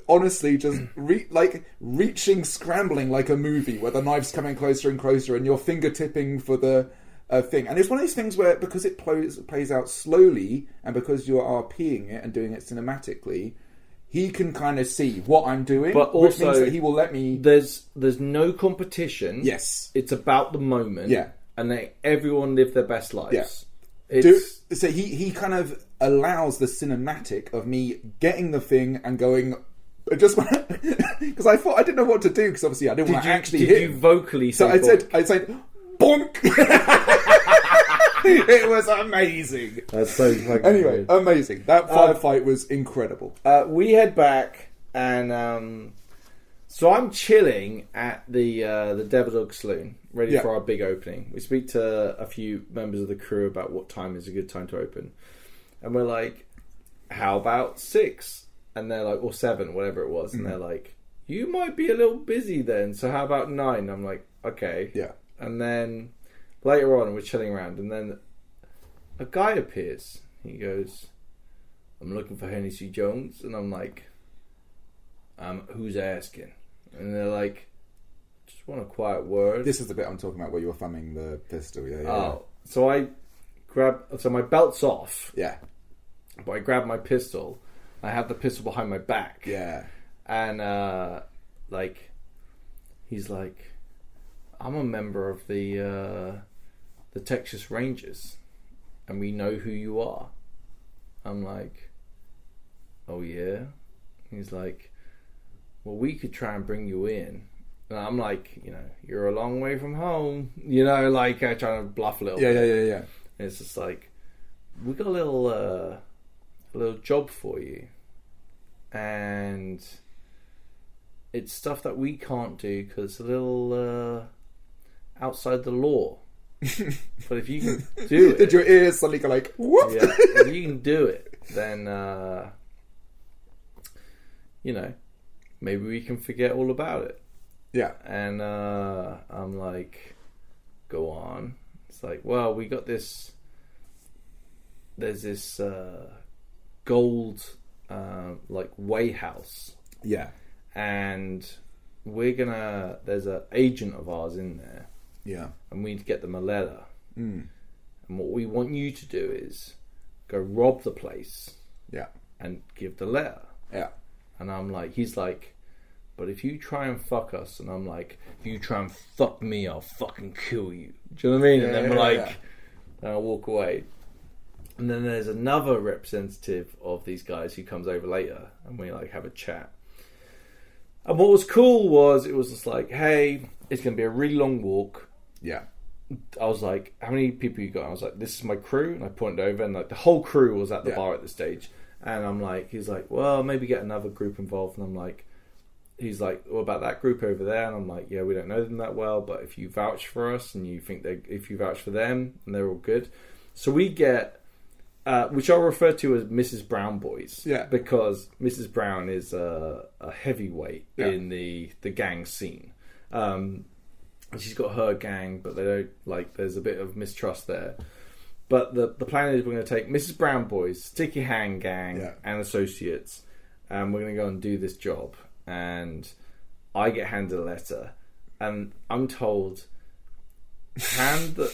honestly just reaching, scrambling like a movie where the knife's coming closer and closer and you're finger tipping for the thing. And it's one of those things where, because it plays out slowly and because you're RPing it and doing it cinematically, he can kind of see what I'm doing, but also, which means that he will let me... There's no competition. Yes. It's about the moment. Yeah. And everyone live their best lives. Yeah. So he kind of allows the cinematic of me getting the thing and going... Just because I thought I didn't know what to do, because obviously I didn't want to actually hit him. Did you vocally say bonk? I said, bonk! It was amazing. That's so fucking Anyway, good. Amazing. That firefight was incredible. We head back, and so I'm chilling at the Devil Dog Saloon, ready for our big opening. We speak to a few members of the crew about what time is a good time to open, and we're like, how about 6? And they're like, or 7, whatever it was, and they're like, you might be a little busy then, so how about 9? I'm like, okay. Yeah. And then later on, we're chilling around, and then a guy appears. He goes, I'm looking for Hennessy Jones. And I'm like, who's asking? And they're like, just want a quiet word. This is the bit I'm talking about where you were thumbing the pistol. Yeah. Oh, so I so my belt's off. Yeah. But I grab my pistol. I have the pistol behind my back. Yeah. And, he's like, I'm a member of the Texas Rangers, and we know who you are. I'm like, oh yeah? He's like, well, we could try and bring you in. And I'm like, you're a long way from home. Like, I try to bluff a little bit. Yeah. And it's just like, we got a little job for you. And it's stuff that we can't do because it's a little outside the law. But if you can do it... Did your ears suddenly go like, whoop? Yeah, if you can do it, then, maybe we can forget all about it. Yeah. And I'm like, go on. It's like, well, we got this... There's this gold, way house. Yeah. And there's an agent of ours in there. Yeah. And we'd get them a letter. And what we want you to do is go rob the place. Yeah. And give the letter. Yeah. And I'm like, he's like, but if you try and fuck us, and I'm like, if you try and fuck me, I'll fucking kill you. Do you know what I mean? And then we're like, and I walk away. And then there's another representative of these guys who comes over later, and we like have a chat. And what was cool was it was just like, hey, it's going to be a really long walk. Yeah. I was like, how many people you got? I was like, this is my crew. And I pointed over, and like the whole crew was at the bar at this stage. And I'm like, he's like, well, maybe get another group involved. And I'm like, he's like, what about that group over there? And I'm like, yeah, we don't know them that well, but if you vouch for us and you think if you vouch for them and they're all good. So we get, which I'll refer to as Mrs. Brown Boys. Yeah. Because Mrs. Brown is a heavyweight in the gang scene. And she's got her gang, but they don't, like, there's a bit of mistrust there. But the plan is we're going to take Mrs. Brown Boys, Sticky Hand Gang, and associates, and we're going to go and do this job. And I get handed a letter, and I'm told, hand the...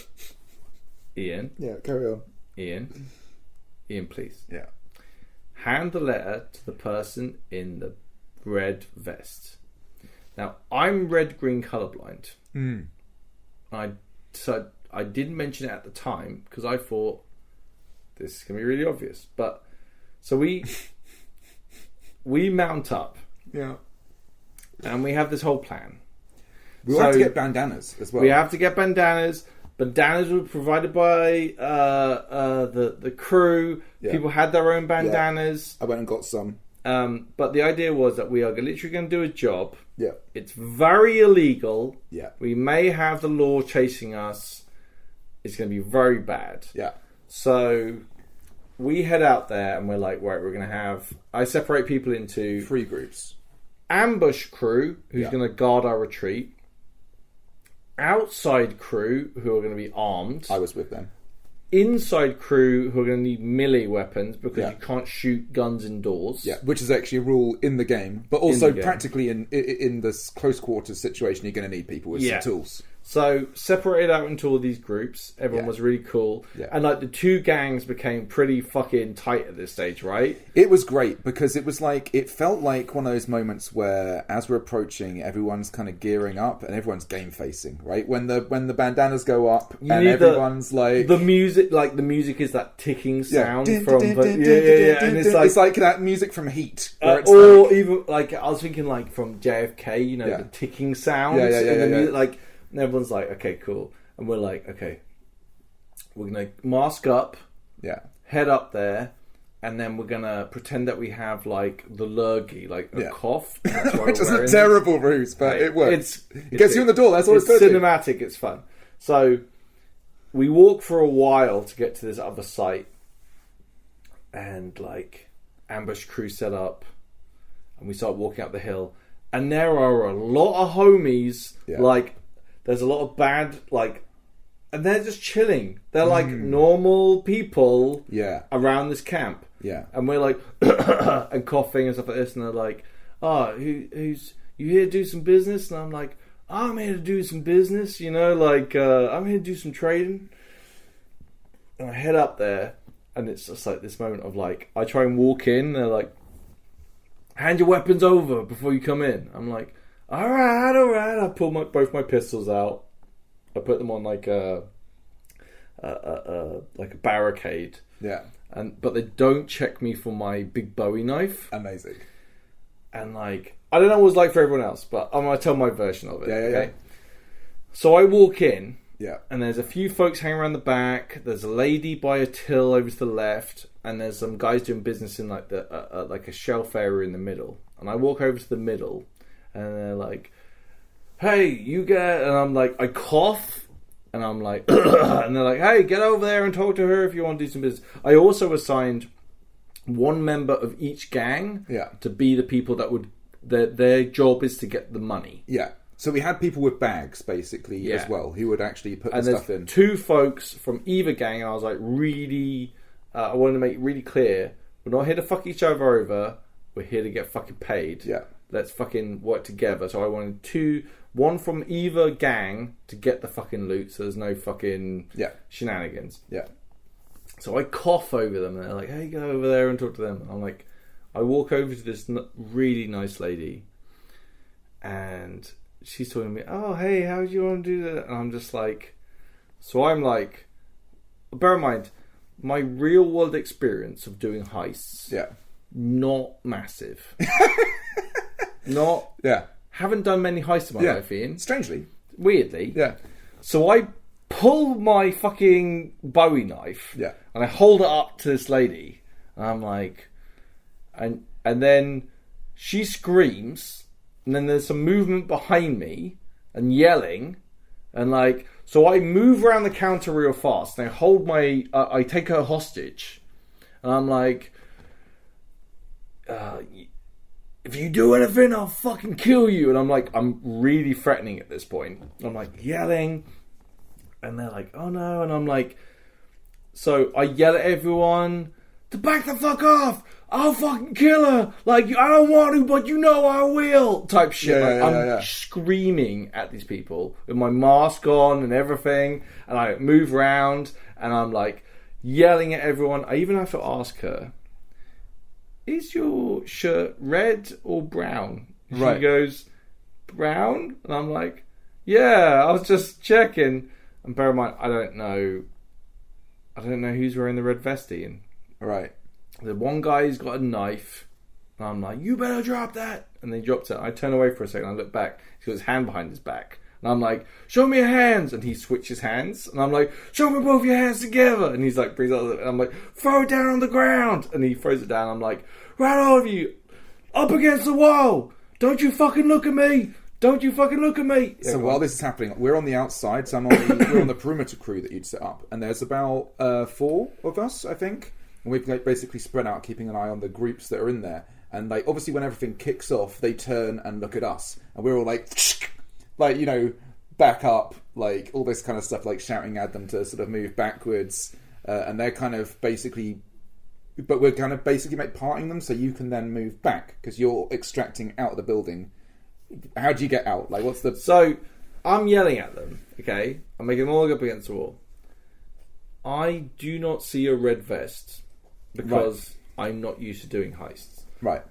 Ian? Yeah, carry on. Ian, please. Yeah. Hand the letter to the person in the red vest. Now, I'm red-green colourblind. So I didn't mention it at the time, because I thought, this is going to be really obvious. But, so we mount up. Yeah. And we have this whole plan. We have to get bandanas as well. We have to get bandanas. Bandanas were provided by the crew. Yeah. People had their own bandanas. Yeah. I went and got some. But the idea was that we are literally going to do a job. Yeah. It's very illegal. Yeah. We may have the law chasing us. It's going to be very bad. Yeah. So we head out there and we're like, right, we're going to have... I separate people into... 3 groups. Ambush crew, who's going to guard our retreat. Outside crew, who are going to be armed. I was with them. Inside crew, who are going to need melee weapons, because you can't shoot guns indoors. Yeah, which is actually a rule in the game. But also practically in this close quarters situation, you're going to need people with some tools. So, separated out into all these groups. Everyone was really cool. Yeah. And, like, the 2 gangs became pretty fucking tight at this stage, right? It was great, because it was like... It felt like one of those moments where, as we're approaching, everyone's kind of gearing up and everyone's game-facing, right? When the bandanas go up and everyone's like... The music is that ticking sound from... And it's like that music from Heat. Even, like, I was thinking, like, from JFK, you know, the ticking sounds. Music, like... And everyone's like, okay, cool. And we're like, okay, we're going to mask up, head up there, and then we're going to pretend that we have, like, the lurgy, like a cough. Which is a terrible ruse, but it works. It gets you in the door, that's all it's cinematic, it's fun. So, we walk for a while to get to this other site, and, like, ambush crew set up, and we start walking up the hill, and there are a lot of homies, like... There's a lot of bad, like... And they're just chilling. They're like normal people around this camp. Yeah. And we're like... and coughing and stuff like this. And they're like, who's... You here to do some business? And I'm like, I'm here to do some business. You know, like... I'm here to do some trading. And I head up there. And it's just like this moment of like... I try and walk in. And they're like... Hand your weapons over before you come in. I'm like... All right. I pull both my pistols out. I put them on like a barricade. Yeah. But they don't check me for my big Bowie knife. Amazing. And like, I don't know what it was like for everyone else, but I'm gonna tell my version of it. Yeah. So I walk in. Yeah. And there's a few folks hanging around the back. There's a lady by a till over to the left, and there's some guys doing business in like the like a shelf area in the middle. And I walk over to the middle. And they're like, hey, you get... And I'm like, I cough. And I'm like... and they're like, hey, get over there and talk to her if you want to do some business. I also assigned one member of each gang to be the people that would... Their job is to get the money. Yeah. So we had people with bags, basically, as well, who would actually put the stuff in. 2 folks from either gang, and I was like, really... I wanted to make it really clear, we're not here to fuck each other over. We're here to get fucking paid. Yeah. let's fucking work together. So I wanted one from either gang to get the fucking loot, so there's no fucking shenanigans. Yeah. So I cough over them, and they're like, hey, go over there and talk to them. And I'm like, I walk over to this really nice lady, and she's talking to me, oh, hey, how do you want to do that? And I'm just like, so I'm like, bear in mind, my real world experience of doing heists, not massive. Haven't done many heists in my life, Ian. Strangely. Weirdly. Yeah. So I pull my fucking Bowie knife, and I hold it up to this lady, and I'm like, and then she screams, and then there's some movement behind me, and yelling, and like, so I move around the counter real fast, and I hold I take her hostage, and I'm like, if you do anything, I'll fucking kill you. And I'm really threatening at this point. I'm like yelling, and they're like, oh no. And I'm like, so I yell at everyone to back the fuck off. I'll fucking kill her. Like, I don't want to, but you know I will. Type shit. I'm screaming at these people with my mask on and everything. And I move around, and I'm like yelling at everyone. I even have to ask her, is your shirt red or brown? She goes, brown? And I'm like, yeah, I was just checking. And bear in mind, I don't know who's wearing the red vest, Ian. Right. The one guy's got a knife. And I'm like, you better drop that. And they dropped it. I turn away for a second. I look back. He's got his hand behind his back. And I'm like, show me your hands. And he switches hands. And I'm like, show me both your hands together. And he's like, brings out, and I'm like, throw it down on the ground. And he throws it down. I'm like, right, all of you, up against the wall. Don't you fucking look at me. Don't you fucking look at me. So while this is happening, we're on the outside. So we're on the perimeter crew that you'd set up. And there's about 4 of us, I think. And we've basically spread out, keeping an eye on the groups that are in there. And like, obviously when everything kicks off, they turn and look at us. And we're all like, you know, back up, like all this kind of stuff, like shouting at them to sort of move backwards. And they're kind of basically, but we're kind of basically parting them so you can then move back because you're extracting out of the building. How do you get out? Like, what's the... So, I'm yelling at them, okay? I'm making them all go up against the wall. I do not see a red vest because I'm not used to doing heists. Right.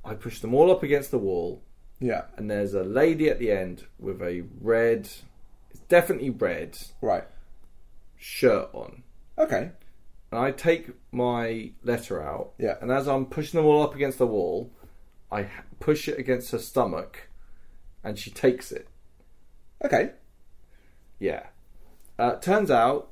I push them all up against the wall. Yeah. And there's a lady at the end with a red, it's definitely red, shirt on. Okay. And I take my letter out. Yeah. And as I'm pushing them all up against the wall, I push it against her stomach, and she takes it. Okay. Yeah. Turns out,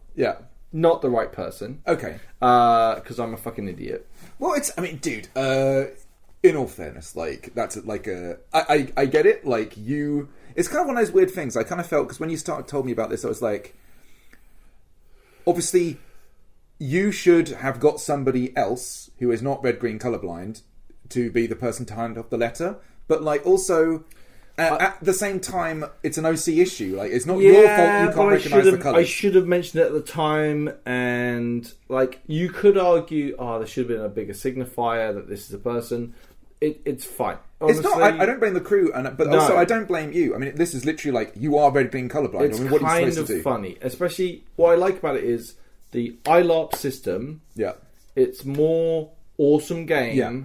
not the right person. Okay. Because I'm a fucking idiot. Well, dude, in all fairness, like, that's like I get it, like, it's kind of one of those weird things. I kind of felt, because when you told me about this, I was like, obviously, you should have got somebody else who is not red-green colourblind to be the person to hand off the letter, but like also at the same time it's an OC issue, like it's not your fault you can't recognise the colours. I should have mentioned it at the time, and like you could argue, there should have been a bigger signifier that this is a person. It's fine. Honestly, it's not. I don't blame the crew, but also I don't blame you. I mean, this is literally like you are red-green colourblind. It's what are you kind supposed to do? Funny, especially what I like about it is the ILARP system. Yeah, it's more awesome game. Yeah.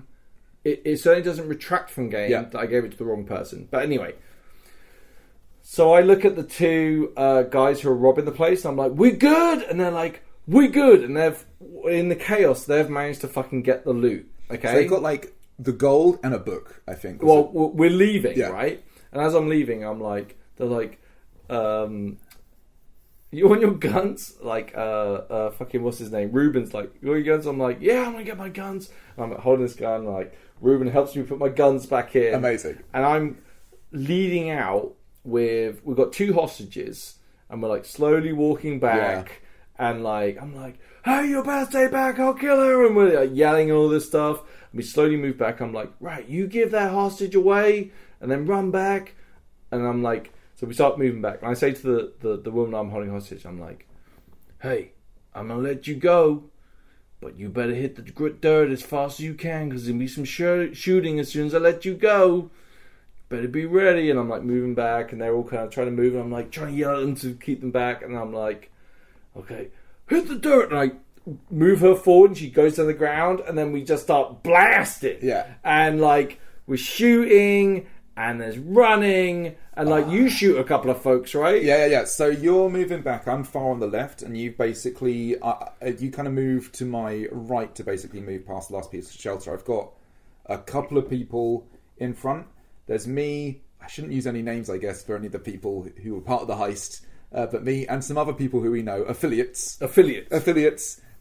It certainly doesn't retract from game that I gave it to the wrong person. But anyway, so I look at the 2 guys who are robbing the place, and I'm like, we're good! And they're like, we're good! And in the chaos, they've managed to fucking get the loot. Okay? So they've got like the gold and a book, I think. Well, we're leaving, right? And as I'm leaving, I'm like, they're like, you want your guns? Like, fucking, what's his name? Ruben's like, you want your guns? I'm like, yeah, I'm gonna get my guns. And I'm holding this gun, like, Ruben helps me put my guns back in. Amazing. And I'm leading out we've got 2 hostages, and we're like slowly walking back, and like, I'm like, hey, you better stay back, I'll kill her. And we're like yelling and all this stuff. And we slowly move back. I'm like, right, you give that hostage away, and then run back. And I'm like, so we start moving back. And I say to the woman I'm holding hostage, I'm like, hey, I'm going to let you go, but you better hit the dirt as fast as you can, because there'll be some shooting as soon as I let you go. Better be ready. And I'm like moving back, and they're all kind of trying to move, and I'm like trying to yell at them to keep them back, and I'm like, okay, hit the dirt, and I move her forward, and she goes to the ground, and then we just start blasting. Yeah. And like we're shooting, and there's running, and like you shoot a couple of folks, right? Yeah. So you're moving back. I'm far on the left, and you basically you kind of move to my right to basically move past the last piece of shelter. I've got a couple of people in front. There's me. I shouldn't use any names, I guess, for any of the people who were part of the heist, but me and some other people who we know, affiliates,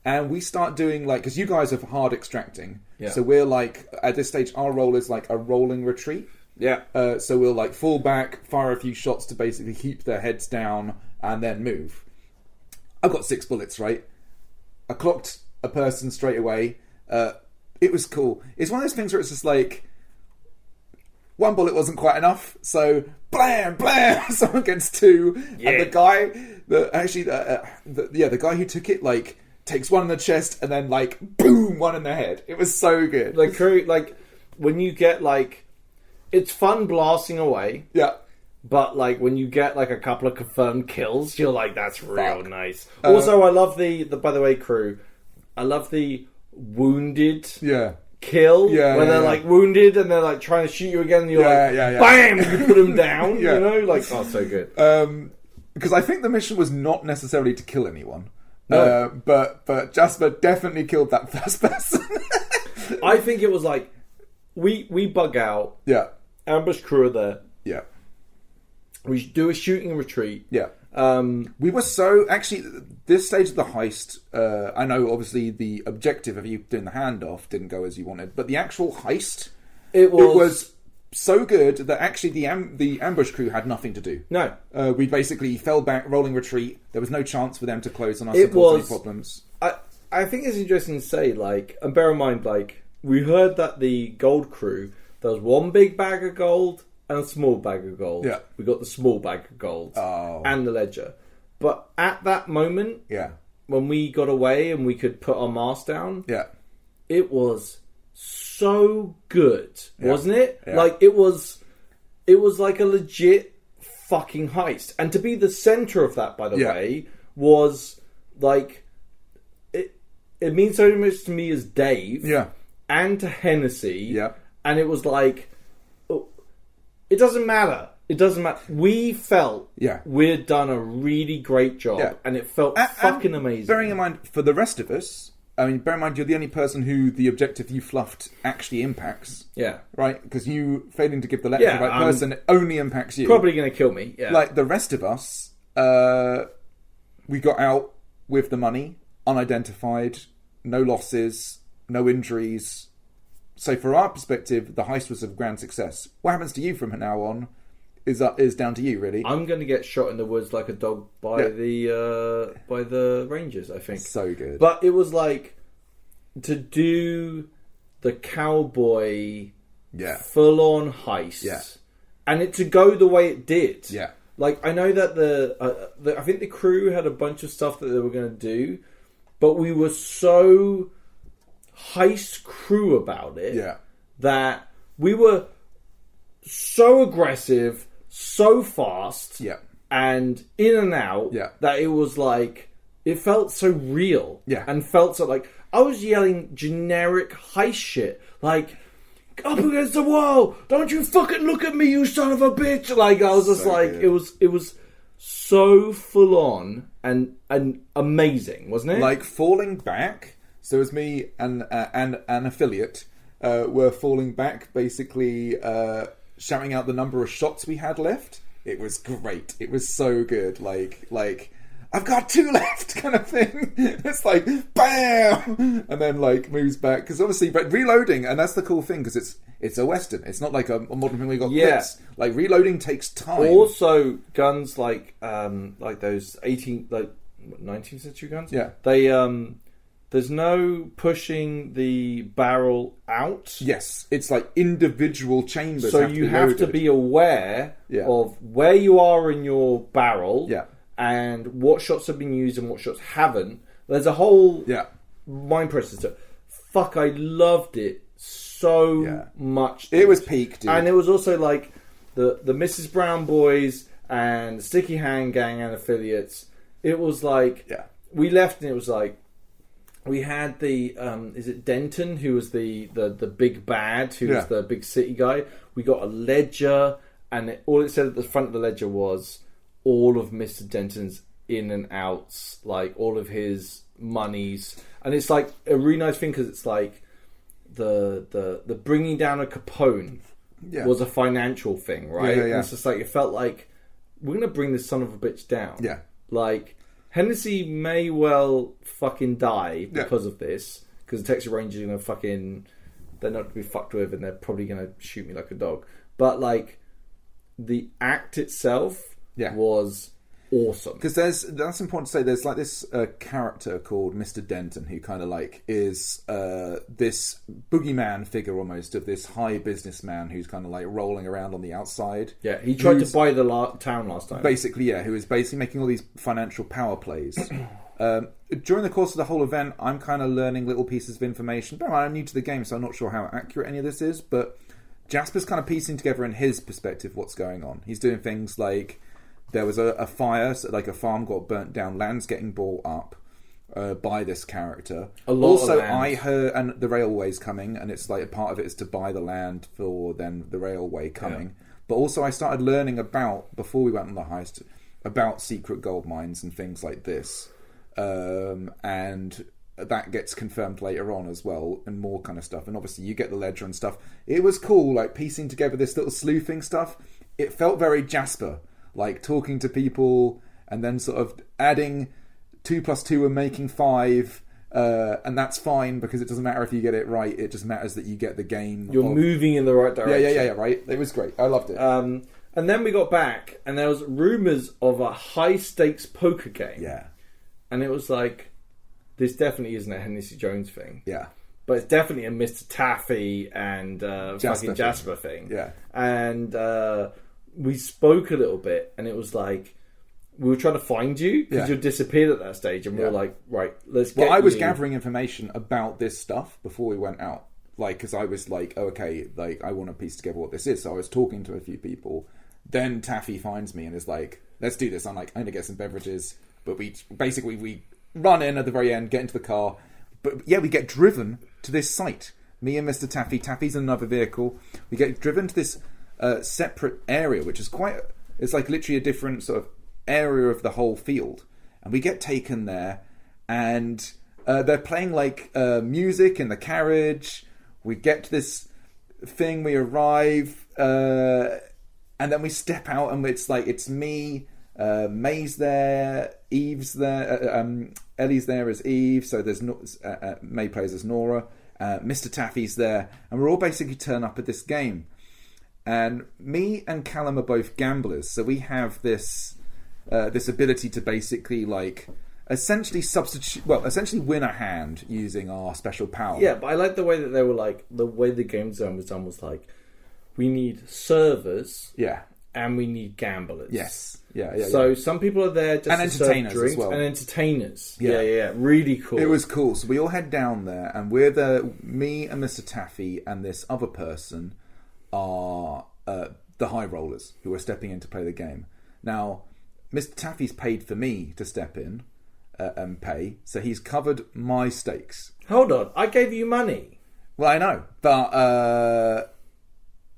and we start doing like, because you guys are hard extracting, so we're like at this stage our role is like a rolling retreat. Yeah. So we'll like fall back, fire a few shots to basically keep their heads down, and then move. I've got 6 bullets, right? I clocked a person straight away. It was cool. It's one of those things where it's just like, one bullet wasn't quite enough, so blam, blam, someone gets 2, and the guy, the guy who took it, like, takes one in the chest, and then, like, boom, one in the head. It was so good. Like, when you get, like, it's fun blasting away. Yeah. But, like, when you get, like, a couple of confirmed kills, you're like, that's real nice. Also, I love the, by the way, crew, I love the wounded kill, where they're, like, wounded, and they're, like, trying to shoot you again, and you're bam, and you put them down, you know? Like, oh, so good. Because I think the mission was not necessarily to kill anyone. No. But Jasper definitely killed that first person. I think it was, like, we bug out. Yeah. Ambush crew are there. Yeah. We do a shooting retreat. Yeah. We were so... Actually, this stage of the heist, I know obviously the objective of you doing the handoff didn't go as you wanted, but the actual heist, it was so good that actually the ambush crew had nothing to do. No. We basically fell back, rolling retreat. There was no chance for them to close on us and cause any problems. I think it's interesting to say, like, and bear in mind, like, we heard that the gold crew, there was one big bag of gold and a small bag of gold. Yeah. We got the small bag of gold and the ledger. But at that moment, when we got away and we could put our mask down, it was so good, wasn't it? Yeah. Like, it was like a legit fucking heist. And to be the center of that, by the way, was like, it means so much to me as Dave and to Hennessy. And it was like, it doesn't matter. It doesn't matter. We felt we'd done a really great job, and it felt fucking amazing. Bearing in mind, for the rest of us, I mean, bear in mind, you're the only person who the objective you fluffed actually impacts. Yeah. Right? Because you failing to give the letter to the right person only impacts you. Probably going to kill me. Yeah. Like, the rest of us, we got out with the money, unidentified, no losses, no injuries. So from our perspective, the heist was a grand success. What happens to you from now on is down to you, really. I'm going to get shot in the woods like a dog by the Rangers, I think. So good. But it was like, to do the cowboy full-on heist, and it to go the way it did. Yeah. Like, I know that I think the crew had a bunch of stuff that they were going to do, but we were so heist crew about it that we were so aggressive, so fast, and in and out, that it was like, it felt so real, and felt so like, I was yelling generic heist shit, like, up against the wall, don't you fucking look at me, you son of a bitch, like, I was just so like, good. It was so full on and amazing, wasn't it? Like, falling back, so it was me and an affiliate were falling back, basically shouting out the number of shots we had left. It was great. It was so good. Like I've got 2 left, kind of thing. It's like bam, and then like moves back because obviously, but reloading, and that's the cool thing because it's a western. It's not like a modern thing where you got clips. Like reloading takes time. Also, guns like those 19th century guns. Yeah, they there's no pushing the barrel out. Yes, it's like individual chambers. So you have to be aware of where you are in your barrel and what shots have been used and what shots haven't. There's a whole my impressions. Fuck, I loved it so much. It was peak, dude. And it was also like the Mrs. Brown boys and Sticky Hand Gang and affiliates. It was like we left and it was like we had the is it Denton, who was the big bad, who was the big city guy. We got a ledger, and all it said at the front of the ledger was all of Mr. Denton's in and outs, like all of his monies. And it's like a really nice thing because it's like the bringing down a Capone was a financial thing, right? And it's just like it felt like we're gonna bring this son of a bitch down. Yeah, like Hennessy may well fucking die because of this, because the Texas Rangers are gonna they're not to be fucked with, and they're probably gonna shoot me like a dog. But like the act itself was awesome, because that's important to say. There's like this character called Mr. Denton who kind of like is this boogeyman figure almost of this high businessman who's kind of like rolling around on the outside. Yeah, he tried to buy the town last time. Basically, who is basically making all these financial power plays. During the course of the whole event, I'm kind of learning little pieces of information. But I'm new to the game, so I'm not sure how accurate any of this is. But Jasper's kind of piecing together in his perspective what's going on. He's doing things like there was a fire, so like a farm got burnt down, land's getting bought up by this character. Also, I heard, and the railway's coming, and it's like a part of it is to buy the land for then the railway coming. Yeah. But also I started learning about, before we went on the heist, about secret gold mines and things like this. And that gets confirmed later on as well, and more kind of stuff. And obviously you get the ledger and stuff. It was cool, like piecing together this little sleuthing stuff. It felt very Jasper, like talking to people and then sort of adding 2 + 2 and making 5, and that's fine because it doesn't matter if you get it right. It just matters that you get the game. You're moving in the right direction. Yeah, right. It was great. I loved it. And then we got back, and there was rumours of a high stakes poker game. Yeah, and it was like, this definitely isn't a Hennessy Jones thing. Yeah, but it's definitely a Mr. Taffy and fucking Jasper thing. Yeah, and we spoke a little bit, and it was like, we were trying to find you because you disappeared at that stage, and we were like, right, let's get I was gathering information about this stuff before we went out, like, because I was like, oh, okay, like, I want to piece together what this is. So I was talking to a few people. Then Taffy finds me and is like, let's do this. I'm like, I'm going to get some beverages. But we run in at the very end, get into the car. But yeah, we get driven to this site. Me and Mr. Taffy. Taffy's in another vehicle. We get driven to this separate area, which is it's like literally a different sort of area of the whole field. And we get taken there, and they're playing like music in the carriage. We get to this thing, we arrive, and then we step out, and it's like, it's me, May's there, Eve's there, Ellie's there as Eve, so there's May plays as Nora, Mr. Taffy's there, and we're all basically turn up at this game. And me and Callum are both gamblers, so we have this ability to basically like essentially win a hand using our special power. Yeah, but I like the way that they were like, the way the game zone was done was like, we need servers, and we need gamblers. Yes, So some people are there just and to entertainers serve drinks, as well. and entertainers. Yeah, really cool. It was cool. So we all head down there, and me and Mr. Taffy and this other person are the high rollers who are stepping in to play the game. Now, Mr. Taffy's paid for me to step in and pay, so he's covered my stakes. Hold on, I gave you money. Well, I know, but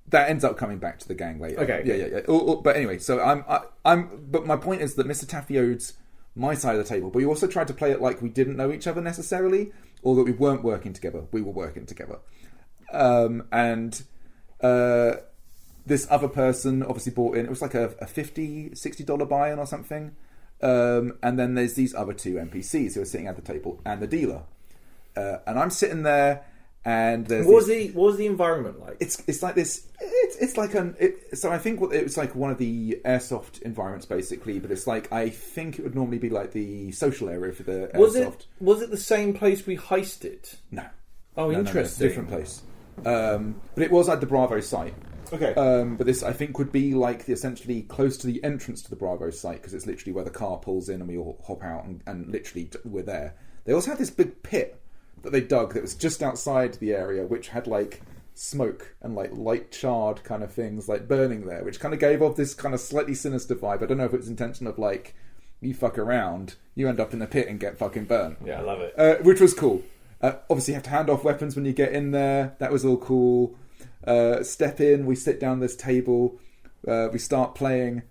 that ends up coming back to the gang later. Okay. Yeah. But anyway, so but my point is that Mr. Taffy owes my side of the table, but we also tried to play it like we didn't know each other necessarily, or that we weren't working together. We were working together, and this other person obviously bought in. It was like a $50-$60 buy-in or something. And then there's these other two NPCs who are sitting at the table, and the dealer. And I'm sitting there, and there's what was the environment like? It's like this. It's like so I think it was like one of the airsoft environments basically, but it's like, I think it would normally be like the social area for the airsoft. Was it the same place we heisted? No. Oh, no, interesting. No, it's a different place. But it was at the Bravo site. Okay. But this, I think, would be like essentially close to the entrance to the Bravo site, because it's literally where the car pulls in and we all hop out and literally we're there. They also had this big pit that they dug that was just outside the area, which had like smoke and like light charred kind of things like burning there, which kind of gave off this kind of slightly sinister vibe. I don't know if it's intention of like, you fuck around, you end up in the pit and get fucking burnt. Yeah, I love it. Which was cool. Obviously you have to hand off weapons when you get in there. That was all cool. Step in, we sit down this table, we start playing.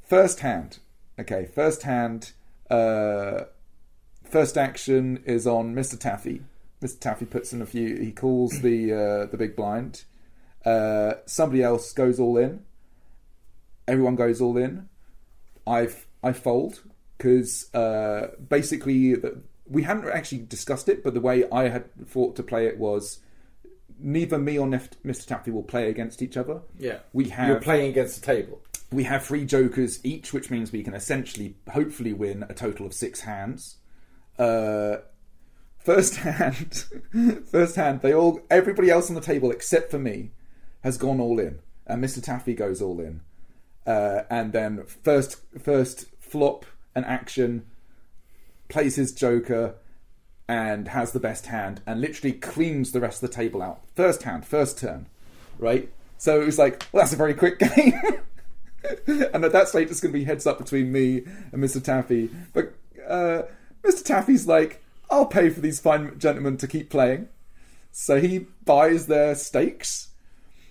First hand. Okay, first hand. First action is on Mr. Taffy. Mr. Taffy puts in a few. He calls the big blind. Somebody else goes all in. Everyone goes all in. I fold because basically we hadn't actually discussed it, but the way I had thought to play it was neither me or Mr. Taffy will play against each other. Yeah, you're playing against the table. We have 3 jokers each, which means we can essentially, hopefully, win a total of 6 hands. First hand, everybody else on the table except for me has gone all in, and Mr. Taffy goes all in, and then first flop an action, plays his joker, and has the best hand, and literally cleans the rest of the table out. First hand, first turn, right? So it was like, well, that's a very quick game. And at that stage, it's going to be heads up between me and Mr. Taffy. But Mr. Taffy's like, I'll pay for these fine gentlemen to keep playing. So he buys their stakes.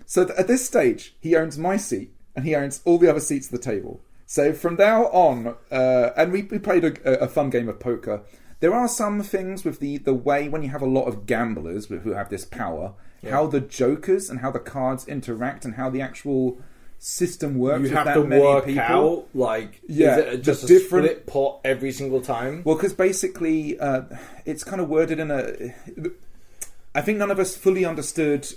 So at this stage, he owns my seat and he owns all the other seats at the table. So from now on, and we played a fun game of poker. There are some things with the way when you have a lot of gamblers who have this power, how the jokers and how the cards interact and how the actual system works. You have to work out, like, is it just a different split pot every single time? Well, because basically it's kind of worded in a... I think none of us fully understood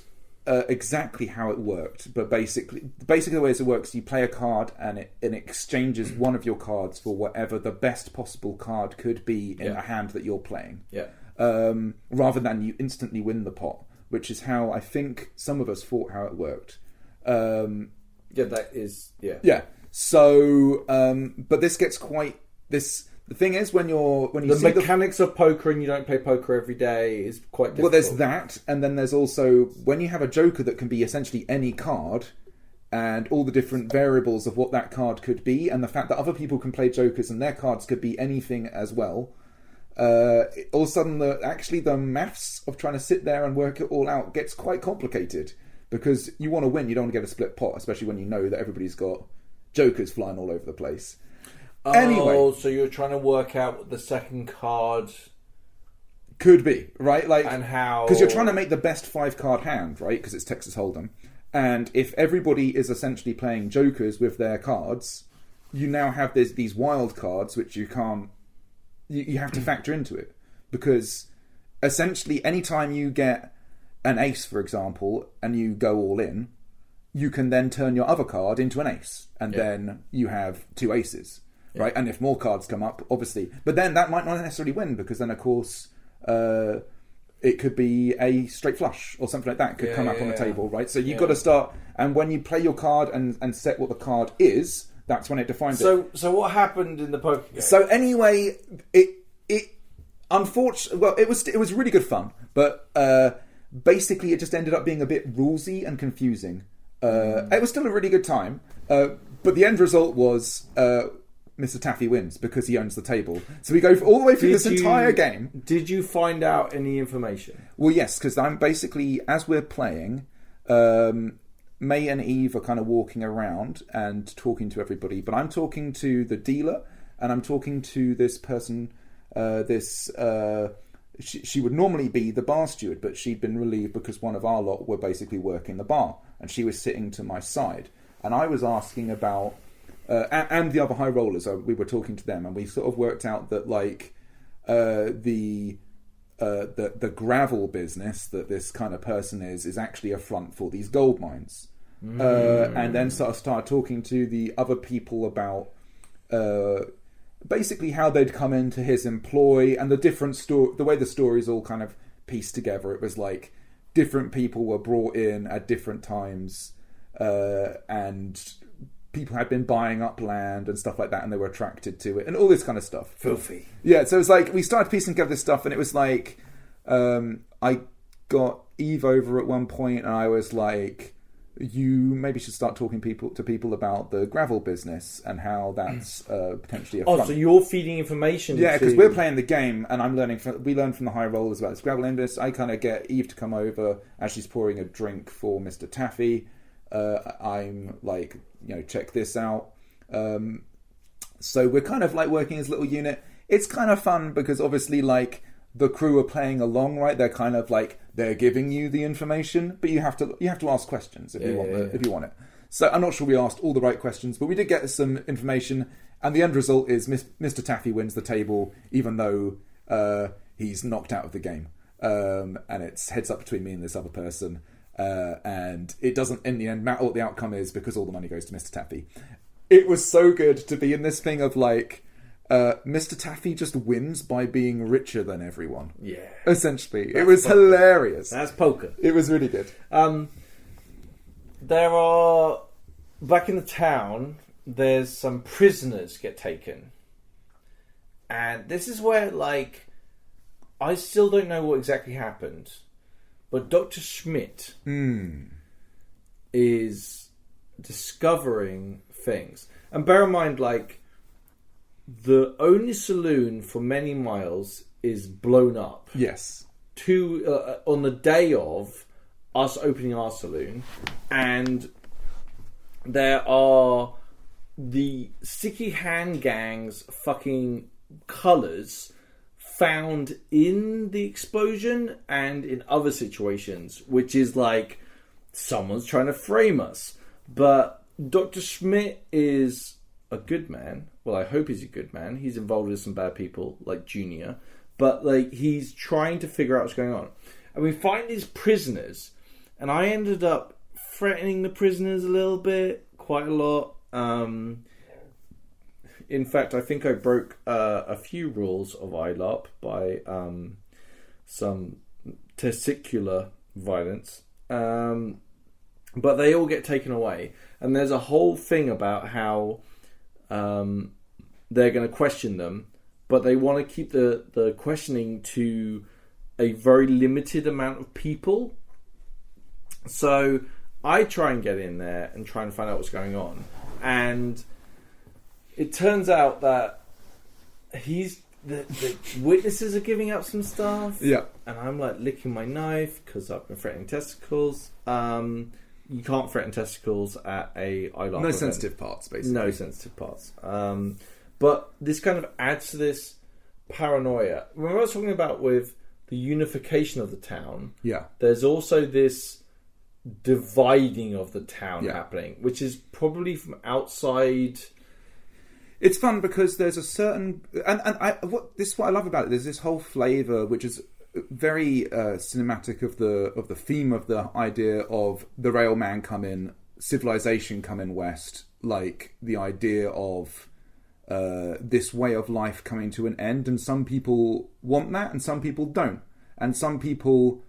exactly how it worked, but basically the way it works, you play a card and it exchanges one of your cards for whatever the best possible card could be in a hand that you're playing. Yeah. Rather than you instantly win the pot, which is how I think some of us thought how it worked. Yeah, that is... Yeah. Yeah. So, but this gets quite... The thing is, when you the see mechanics of poker and you don't play poker every day is quite difficult. Well, there's that, and then there's also when you have a joker that can be essentially any card, and all the different variables of what that card could be, and the fact that other people can play jokers and their cards could be anything as well. All of a sudden, the maths of trying to sit there and work it all out gets quite complicated. Because you want to win, you don't want to get a split pot, especially when you know that everybody's got jokers flying all over the place. Oh, anyway, so you're trying to work out what the second card could be, right? Like, and how... Because you're trying to make the best 5-card hand, right? Because it's Texas Hold'em. And if everybody is essentially playing jokers with their cards, you now have these wild cards, which you can't... You have to factor into it. Because essentially, anytime you get an ace, for example, and you go all in, you can then turn your other card into an ace, and then you have 2 aces, right? And if more cards come up, obviously, but then that might not necessarily win, because then of course it could be a straight flush or something like that could come up on the table, right? So you've got to start, and when you play your card and set what the card is, that's when it defines it. So what happened in the poker game? So anyway, it unfortunately, well, it was really good fun, but basically, it just ended up being a bit rulesy and confusing. It was still a really good time, but the end result was Mr. Taffy wins because he owns the table. So we go all the way through this entire game. Did you find out any information? Well, yes, because I'm basically, as we're playing, May and Eve are kind of walking around and talking to everybody, but I'm talking to the dealer and I'm talking to this person, She would normally be the bar steward, but she'd been relieved because one of our lot were basically working the bar, and she was sitting to my side. And I was asking about, and the other high rollers, we were talking to them, and we sort of worked out that like the gravel business that this kind of person is actually a front for these gold mines. And then sort of started talking to the other people about basically how they'd come into his employ and the different the way the stories all kind of pieced together. It was like different people were brought in at different times, and people had been buying up land and stuff like that, and they were attracted to it and all this kind of stuff. Filthy. Yeah, so it was like we started piecing together this stuff, and it was like I got Eve over at one point, and I was like, you maybe should start talking to people about the gravel business and how that's potentially a front. So you're feeding information. Yeah, because we're playing the game, and we learn from the high rollers about this gravel industry. I kind of get Eve to come over as she's pouring a drink for Mr. Taffy. I'm like, check this out. So we're kind of like working as a little unit. It's kind of fun because obviously, like, the crew are playing along, right? They're kind of like, they're giving you the information, but you have to ask questions if you want it. So I'm not sure we asked all the right questions, but we did get some information, and the end result is Mr. Taffy wins the table, even though he's knocked out of the game, and it's heads up between me and this other person, and it doesn't in the end matter what the outcome is because all the money goes to Mr. Taffy. It was so good to be in this thing of like, Mr. Taffy just wins by being richer than everyone. Yeah. Essentially. It was hilarious. That's poker. It was really good. There are... Back in the town, there's some prisoners get taken. And this is where, like... I still don't know what exactly happened. But Dr. Schmidt is discovering things. And bear in mind, like... The only saloon for many miles is blown up. Yes. On the day of us opening our saloon, and there are the sticky hand gang's fucking colours found in the explosion and in other situations, which is like someone's trying to frame us. But Dr. Schmidt is a good man. Well, I hope he's a good man. He's involved with some bad people, like Junior. But, like, he's trying to figure out what's going on. And we find these prisoners. And I ended up threatening the prisoners a little bit. Quite a lot. In fact, I think I broke a few rules of ILARP by some testicular violence. But they all get taken away. And there's a whole thing about how... they're going to question them, but they want to keep the questioning to a very limited amount of people. So I try and get in there and try and find out what's going on. And it turns out that the witnesses are giving up some stuff. Yeah. And I'm like licking my knife because I've been threatening testicles. You can't threaten testicles at a ILARP event. Sensitive parts, basically. No sensitive parts. But this kind of adds to this paranoia. When I was talking about with the unification of the town, there's also this dividing of the town happening, which is probably from outside. It's fun because there's a certain... this is what I love about it. There's this whole flavour, which is very cinematic of the theme of the idea of the railman come in, civilization come in west, like the idea of this way of life coming to an end, and some people want that and some people don't, and some people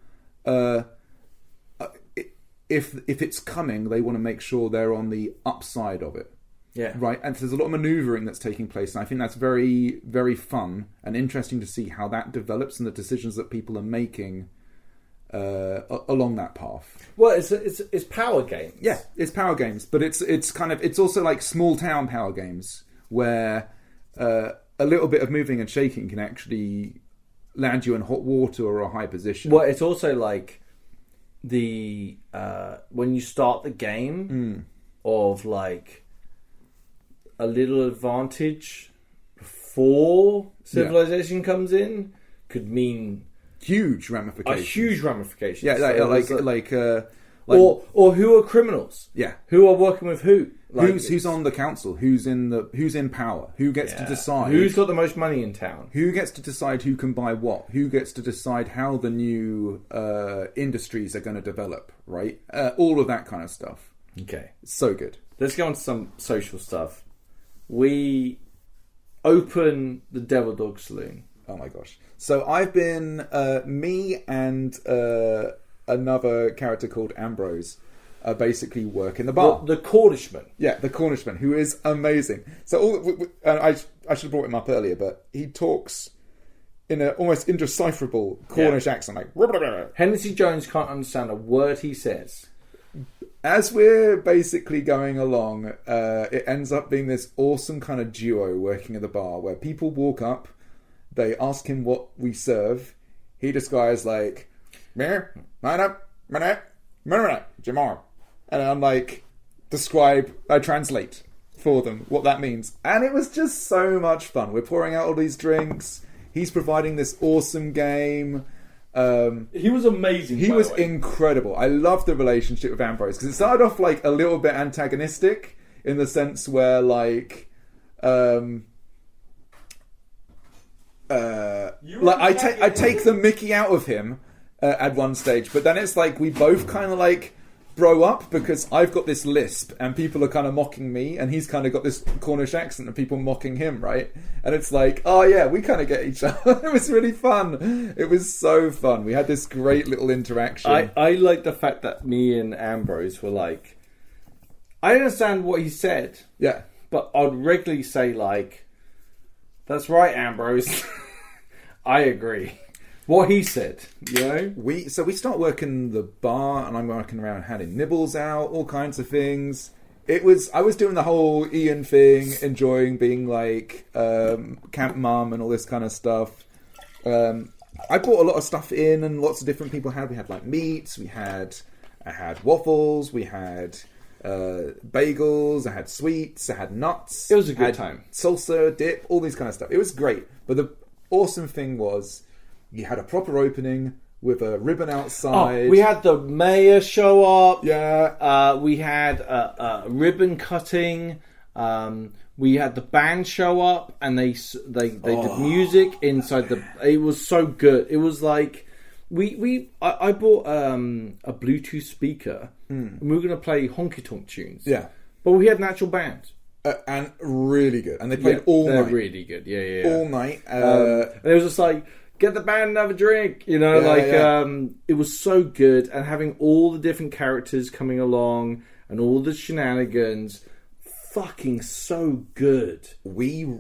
if it's coming, they want to make sure they're on the upside of it. Yeah. Right. And there's a lot of manoeuvring that's taking place. And I think that's very, very fun and interesting to see how that develops and the decisions that people are making along that path. Well, it's power games. Yeah, it's power games. But it's also like small town power games where a little bit of moving and shaking can actually land you in hot water or a high position. Well, it's also like the when you start the game of like a little advantage before civilization comes in could mean huge ramifications. Yeah, so or who are criminals? Yeah, who are working with who? Like, who's on the council? Who's in power? Who gets to decide? Who's got the most money in town? Who gets to decide who can buy what? Who gets to decide how the new industries are going to develop? Right, all of that kind of stuff. Okay, so good. Let's go on to some social stuff. We open the Devil Dog Saloon. Oh my gosh. So I've been, me and another character called Ambrose basically work in the bar. The Cornishman. Yeah, the Cornishman, who is amazing. So I should have brought him up earlier, but he talks in an almost indecipherable Cornish accent, like. Hennessy Jones can't understand a word he says. As we're basically going along, it ends up being this awesome kind of duo working at the bar where people walk up, they ask him what we serve. He describes like, Jamar. And I'm like, I translate for them what that means. And it was just so much fun. We're pouring out all these drinks. He's providing this awesome game. He was amazing. He was incredible. I love the relationship with Ambrose because it started off like a little bit antagonistic in the sense where like I take the Mickey out of him at one stage, but then it's like we both kind of like bro up because I've got this lisp and people are kind of mocking me and he's kind of got this Cornish accent and people mocking him, right? And it's like, oh yeah, we kind of get each other. It was really fun. It was so fun. We had this great little interaction. I like the fact that me and Ambrose were like, I understand what he said. Yeah. But I'd regularly say like, that's right, Ambrose. I agree. What he said, you know? We start working the bar and I'm working around handing nibbles out, all kinds of things. I was doing the whole Ian thing, enjoying being like camp mum and all this kind of stuff. I brought a lot of stuff in and lots of different people had. We had like meats, I had waffles, we had bagels, I had sweets, I had nuts. It was a good time. Salsa, dip, all these kind of stuff. It was great. But the awesome thing was you had a proper opening with a ribbon outside. Oh, we had the mayor show up. Yeah. We had a ribbon cutting. We had the band show up, and they did music inside the. It was so good. It was like I bought a Bluetooth speaker, and we were going to play honky tonk tunes. Yeah, but we had an actual band. And really good, and they played all night. They're really good, yeah. All night. And it was just like, get the band and have a drink, you know, it was so good, and having all the different characters coming along and all the shenanigans, fucking so good. We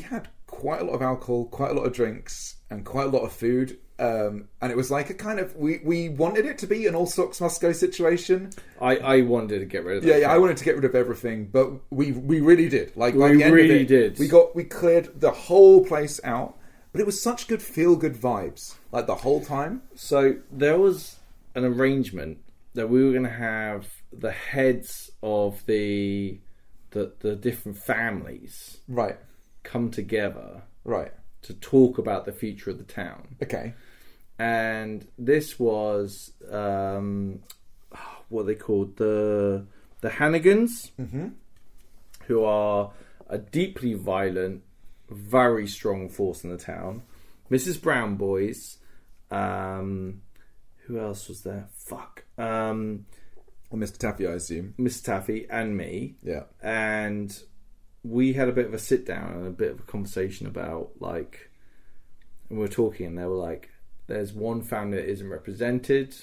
had quite a lot of alcohol, quite a lot of drinks, and quite a lot of food. And it was like a kind of we wanted it to be an all socks must go situation. I wanted to get rid of that. Yeah, I wanted to get rid of everything, but we really did. Like by we the end really of it, did. We cleared the whole place out, but it was such good feel good vibes like the whole time. So there was an arrangement that we were going to have the heads of the different families come together to talk about the future of the town. Okay. And this was what they called the Hannigans, who are a deeply violent, very strong force in the town. Mrs. Brown Boys. Who else was there? Well, Mr. Taffy, I assume. Mr. Taffy and me. Yeah. And we had a bit of a sit down and a bit of a conversation about like, and we were talking, and they were like, there's one family that isn't represented.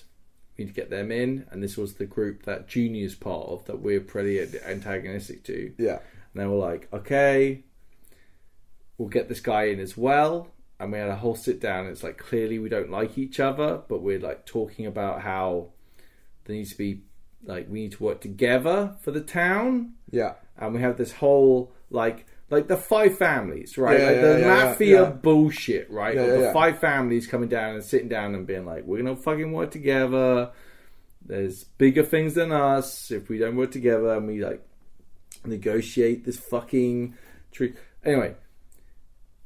We need to get them in. And this was the group that Junior's part of that we're pretty antagonistic to. Yeah. And they were like, okay, we'll get this guy in as well. And we had a whole sit down. It's like, clearly we don't like each other, but we're like talking about how there needs to be, like, we need to work together for the town. Yeah. And we have this whole, like the five families, right? The mafia bullshit, right? The five families coming down and sitting down and being like, we're going to fucking work together. There's bigger things than us if we don't work together. And we, like, negotiate this fucking tree. Anyway,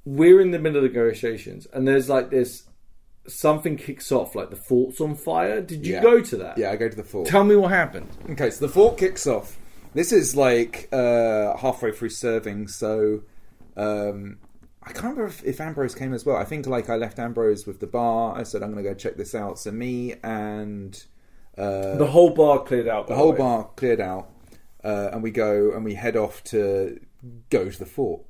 we're in the middle of the negotiations. And there's, like, this... Something kicks off, like the fort's on fire. Did you go to that? Yeah, I go to the fort. Tell me what happened. Okay, so the fort kicks off. This is like halfway through serving, so I can't remember if Ambrose came as well. I think like I left Ambrose with the bar. I said I'm going to go check this out. So me and the whole bar cleared out. The whole bar cleared out, and we go and we head off to go to the fort.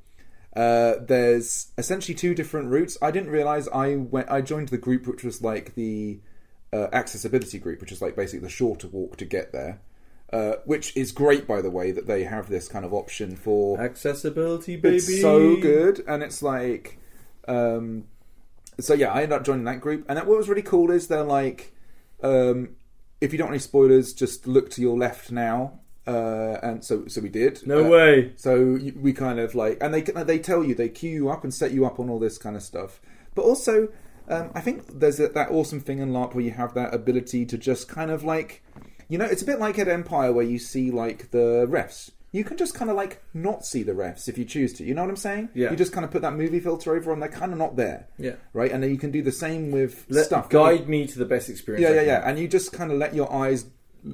There's essentially two different routes. I didn't realise I joined the group which was like the accessibility group, which is like basically the shorter walk to get there, which is great, by the way, that they have this kind of option for accessibility, baby. It's so good, and it's like So yeah, I ended up joining that group, and what was really cool is they're like, if you don't want any spoilers, just look to your left now. And so we did. No way. So we kind of like, and they tell you, they queue you up and set you up on all this kind of stuff. But also, I think there's that awesome thing in LARP where you have that ability to just kind of like, it's a bit like at Empire where you see like the refs. You can just kind of like not see the refs if you choose to. You know what I'm saying? Yeah. You just kind of put that movie filter over and they're kind of not there. Yeah. Right? And then you can do the same with stuff. Guide me to the best experience. Yeah. And you just kind of let your eyes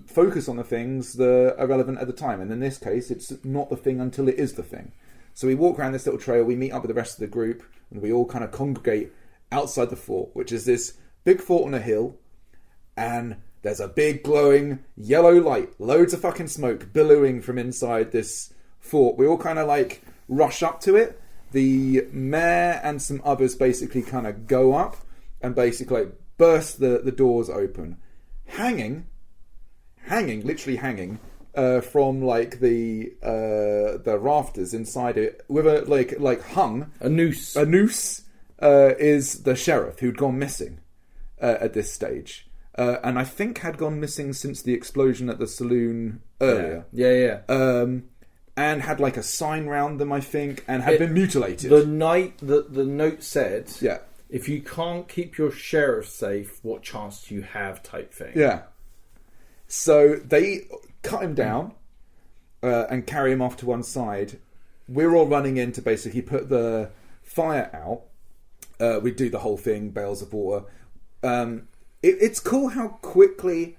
focus on the things that are relevant at the time. And in this case, it's not the thing until it is the thing. So we walk around this little trail, we meet up with the rest of the group, and we all kind of congregate outside the fort, which is this big fort on a hill, and there's a big glowing yellow light, loads of fucking smoke billowing from inside this fort. We all kind of like rush up to it. The mayor and some others basically kind of go up and basically like burst the doors open. Literally hanging from like the rafters inside it with a like hung a noose. A noose is the sheriff who'd gone missing at this stage. And I think had gone missing since the explosion at the saloon earlier. Yeah. And had like a sign round them, I think, and had been mutilated. The note said, yeah, if you can't keep your sheriff safe, what chance do you have? Type thing. Yeah. So they cut him down and carry him off to one side. We're all running in to basically put the fire out. We do the whole thing, bales of water. It's cool how quickly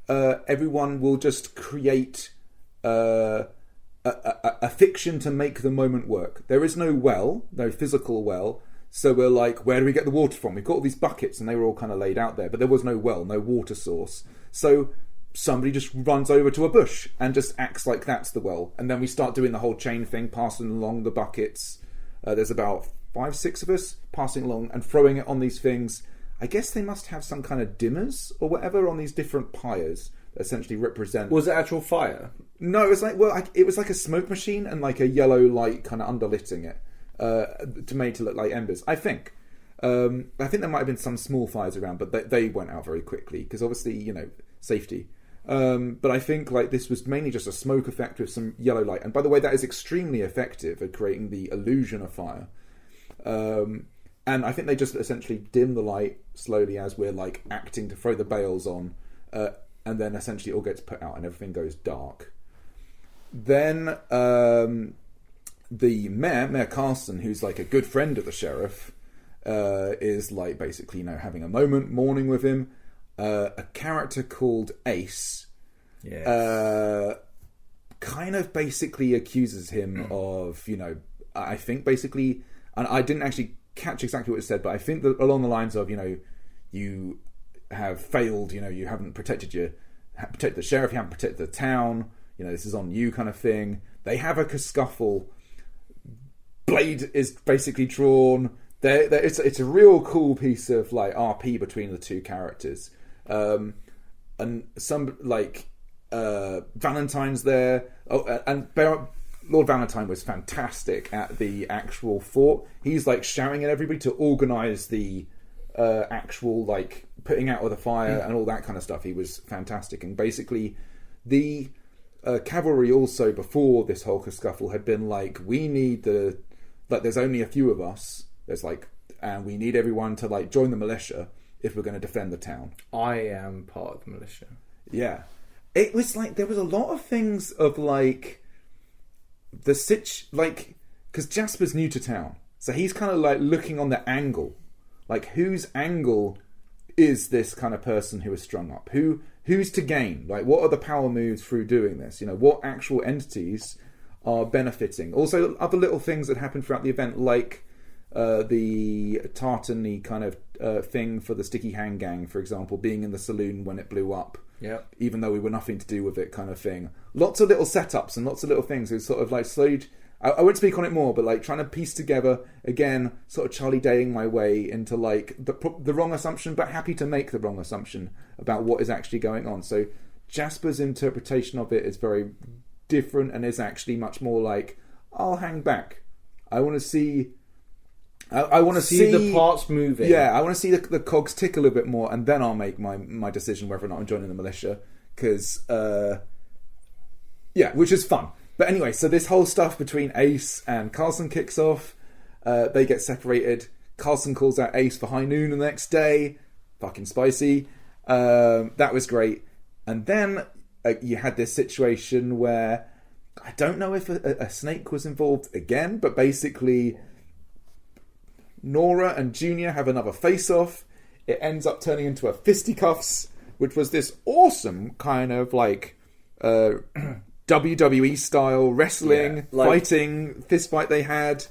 everyone will just create a fiction to make the moment work. There is no physical well. So we're like, where do we get the water from? We've got all these buckets and they were all kind of laid out there, but there was no well, no water source. So somebody just runs over to a bush and just acts like that's the well. And then we start doing the whole chain thing, passing along the buckets. There's about 5-6 of us passing along and throwing it on these things. I guess they must have some kind of dimmers or whatever on these different pyres that essentially represent... Was it actual fire? No, it was like a smoke machine and like a yellow light kind of underlitting it to make it look like embers. I think there might have been some small fires around, but they went out very quickly because obviously, safety. But I think like this was mainly just a smoke effect with some yellow light. And by the way, that is extremely effective at creating the illusion of fire. And I think they just essentially dim the light slowly as we're like acting to throw the bales on. And then essentially it all gets put out and everything goes dark. Then the Mayor Carson, who's like a good friend of the sheriff, is like basically, having a moment, mourning with him. A character called Ace, kind of basically accuses him of, I think basically, and I didn't actually catch exactly what it said, but I think that along the lines of, you have failed, you haven't protected the sheriff, you haven't protected the town, this is on you kind of thing. They have a scuffle. Blade is basically drawn. It's a real cool piece of like RP between the two characters. And some like Valentine's there. And Lord Valentine was fantastic at the actual fort. He's like shouting at everybody to organise the actual like putting out of the fire and all that kind of stuff. He was fantastic. And basically the cavalry also before this whole scuffle had been like, we need there's only a few of us. And we need everyone to like join the militia if we're going to defend the town. I am part of the militia. Yeah. It was like, there was a lot of things of like, because Jasper's new to town. So he's kind of like looking on the angle. Like, whose angle is this kind of person who is strung up? Who's to gain? Like, what are the power moves through doing this? What actual entities are benefiting? Also, other little things that happen throughout the event, like the tartan-y kind of thing for the Sticky Hand Gang, for example, being in the saloon when it blew up. Yeah. Even though we were nothing to do with it, kind of thing. Lots of little setups and lots of little things. It was sort of like slowed. I won't speak on it more, but like trying to piece together again, sort of Charlie Daying my way into like the wrong assumption, but happy to make the wrong assumption about what is actually going on. So Jasper's interpretation of it is very different and is actually much more like, I'll hang back. I want to see I want to see the parts moving. Yeah, I want to see the cogs tick a little bit more, and then I'll make my decision whether or not I'm joining the militia. Because, which is fun. But anyway, so this whole stuff between Ace and Carlson kicks off. They get separated. Carlson calls out Ace for high noon the next day. Fucking spicy. That was great. And then you had this situation where I don't know if a snake was involved again, but basically Nora and Junior have another face-off. It ends up turning into a fisticuffs, which was this awesome kind of like WWE style wrestling, fighting fist fight they had,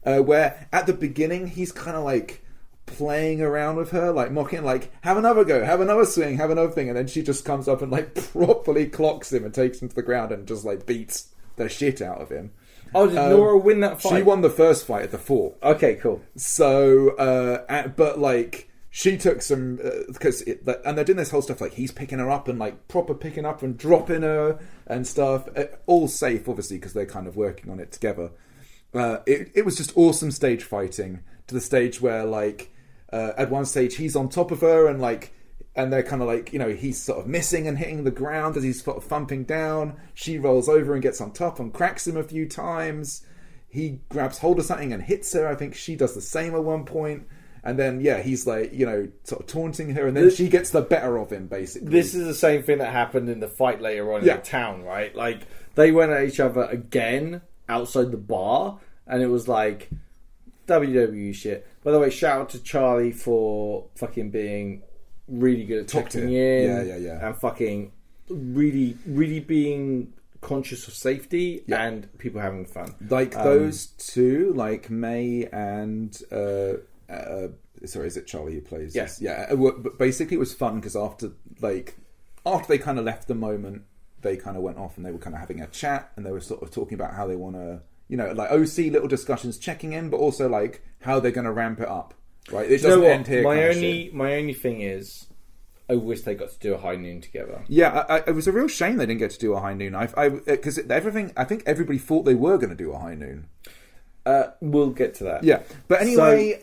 where at the beginning he's kind of like playing around with her, like mocking, like have another go, have another swing, have another thing, and then she just comes up and like properly clocks him and takes him to the ground and just like beats the shit out of him. Oh, did Nora win that fight? She won the first fight at the fort. Okay, cool. So, but like she took some and they're doing this whole stuff like he's picking her up and like proper picking up and dropping her and stuff. All safe, obviously, because they're kind of working on it together. It was just awesome stage fighting to the stage where like at one stage he's on top of her and they're kind of like, you know, he's sort of missing and hitting the ground as he's sort of thumping down. She rolls over and gets on top and cracks him a few times. He grabs hold of something and hits her. I think she does the same at one point. And then, he's like, you know, sort of taunting her. And then she gets the better of him, basically. This is the same thing that happened in the fight later on in the town, right? Like, they went at each other again outside the bar. And it was like WWE shit. By the way, shout out to Charlie for fucking being really good at tucking in, and fucking really being conscious of safety and people having fun. Like those two, like May and sorry, is it Charlie who plays? Yes, But basically, it was fun because after they kind of left the moment, they kind of went off and they were kind of having a chat and they were sort of talking about how they want to, you know, like OC little discussions, checking in, but also like how they're going to ramp it up. Right, it doesn't end here. My only thing is, I wish they got to do a high noon together. Yeah, it was a real shame they didn't get to do a high noon. Because I think everybody thought they were going to do a high noon. We'll get to that. Yeah, but anyway,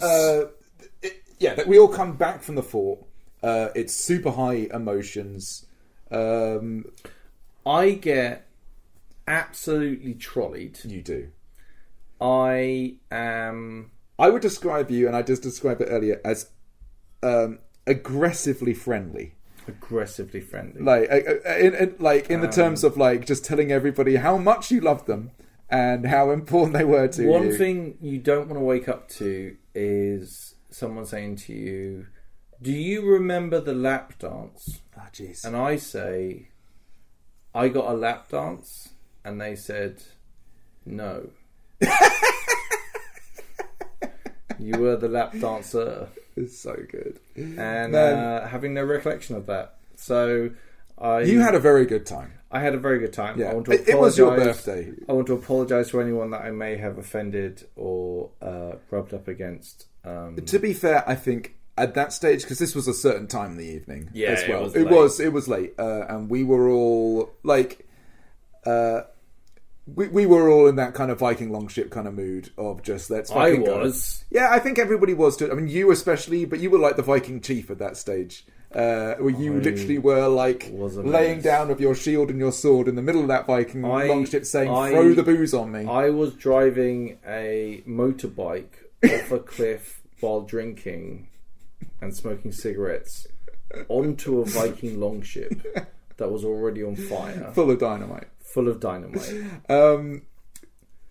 we all come back from the fort. It's super high emotions. I get absolutely trolleyed. You do. I would describe you, and I just described it earlier, as aggressively friendly. Aggressively friendly. Like, in the terms of, like, just telling everybody how much you love them and how important they were to you. One thing you don't want to wake up to is someone saying to you, do you remember the lap dance? Oh, jeez. And I say, I got a lap dance, and they said, no. You were the lap dancer. It's so good. And having no recollection of that. So you had a very good time. I had a very good time. Yeah. I want to apologize. It was your birthday. I want to apologise to anyone that I may have offended or rubbed up against. To be fair, I think at that stage, because this was a certain time in the evening as well. It was late. And we were all like... We were all in that kind of Viking longship kind of mood of just let's fucking go. Yeah, I think everybody was too. I mean, you especially, but you were like the Viking chief at that stage, where you literally were like laying down with your shield and your sword in the middle of that Viking longship, saying, "Throw the booze on me." I was driving a motorbike off a cliff while drinking and smoking cigarettes onto a Viking longship that was already on fire, full of dynamite.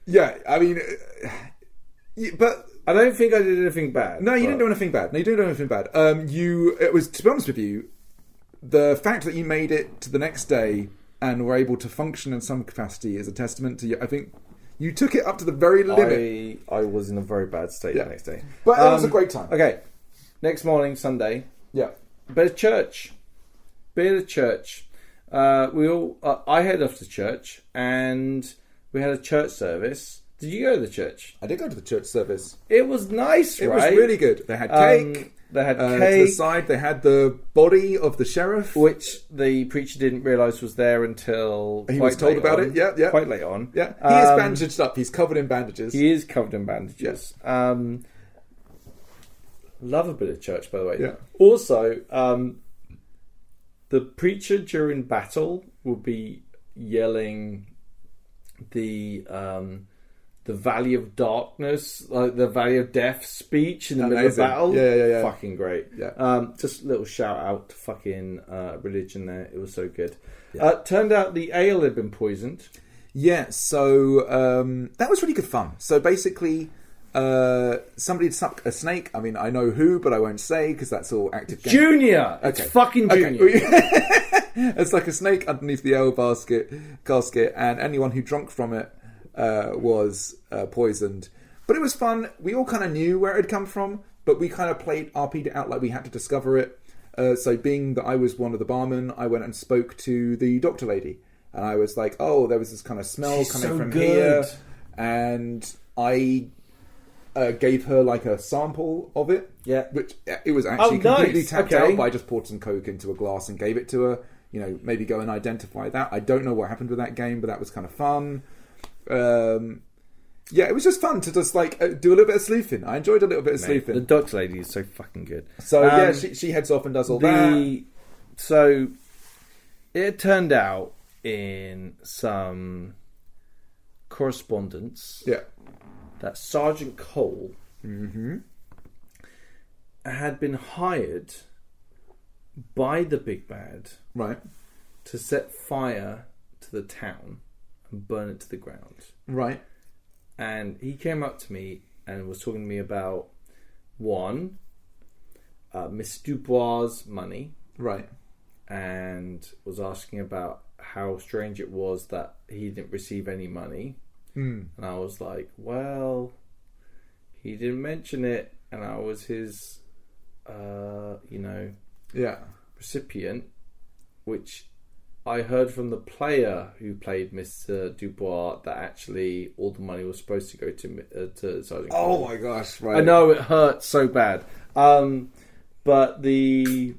Yeah, I mean, but I don't think I did anything bad. No, you didn't do anything bad. It was, to be honest with you, the fact that you made it to the next day and were able to function in some capacity is a testament to you. I think you took it up to the very limit. I was in a very bad state the next day, but it was a great time. Okay, next morning, Sunday. Yeah, bit of church. I head off to church and we had a church service. Did you go to the church? I did go to the church service. It was nice, right? It was really good. They had cake. They had cake. To the side, they had the body of the sheriff, which the preacher didn't realise was there until he was told about it. Yeah, quite late on. Yeah, he is bandaged up. He's covered in bandages. He is covered in bandages. Yeah. Love a bit of church, by the way. Yeah. Also, the preacher during battle will be yelling the Valley of Darkness, like the Valley of Death speech in the middle of battle. Yeah. Fucking great. Yeah. Just a little shout out to fucking religion there. It was so good. Yeah. Turned out the ale had been poisoned. Yeah, so that was really good fun. So basically, somebody had stuck a snake. I mean, I know who, but I won't say because that's all active game. Junior! Okay. It's fucking Junior. It's like a snake underneath the ale casket, and anyone who drank from it was poisoned. But it was fun. We all kind of knew where it had come from, but we kind of RP'd it out like we had to discover it. So being that I was one of the barmen, I went and spoke to the doctor lady. And I was like, oh, there was this kind of smell coming from here. And I gave her like a sample of it. Yeah. Which it was actually completely tapped out, but I just poured some Coke into a glass and gave it to her. You know, maybe go and identify that. I don't know what happened with that game, but that was kind of fun. Yeah, it was just fun to just like do a little bit of sleuthing. I enjoyed a little bit of sleuthing. The doctor lady is so fucking good. So yeah, she heads off and does all that. So it turned out in some correspondence that Sergeant Cole had been hired by the big bad to set fire to the town and burn it to the ground. And he came up to me and was talking to me about one, Miss Dubois' money, and was asking about how strange it was that he didn't receive any money. And I was like, well, he didn't mention it, and I was his recipient, which I heard from the player who played Mr. Dubois that actually all the money was supposed to go to Sergeant Cole. Oh my gosh, I know, it hurt so bad. But the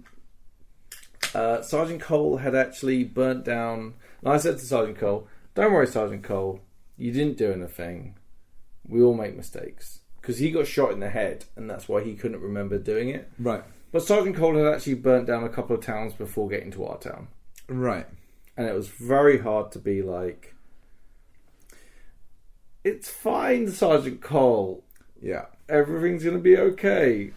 Sergeant Cole had actually burnt down. And I said to Sergeant Cole, don't worry, Sergeant Cole, you didn't do anything. We all make mistakes. Because he got shot in the head, and that's why he couldn't remember doing it. But Sergeant Cole had actually burnt down a couple of towns before getting to our town. And it was very hard to be like, it's fine, Sergeant Cole. Everything's going to be okay.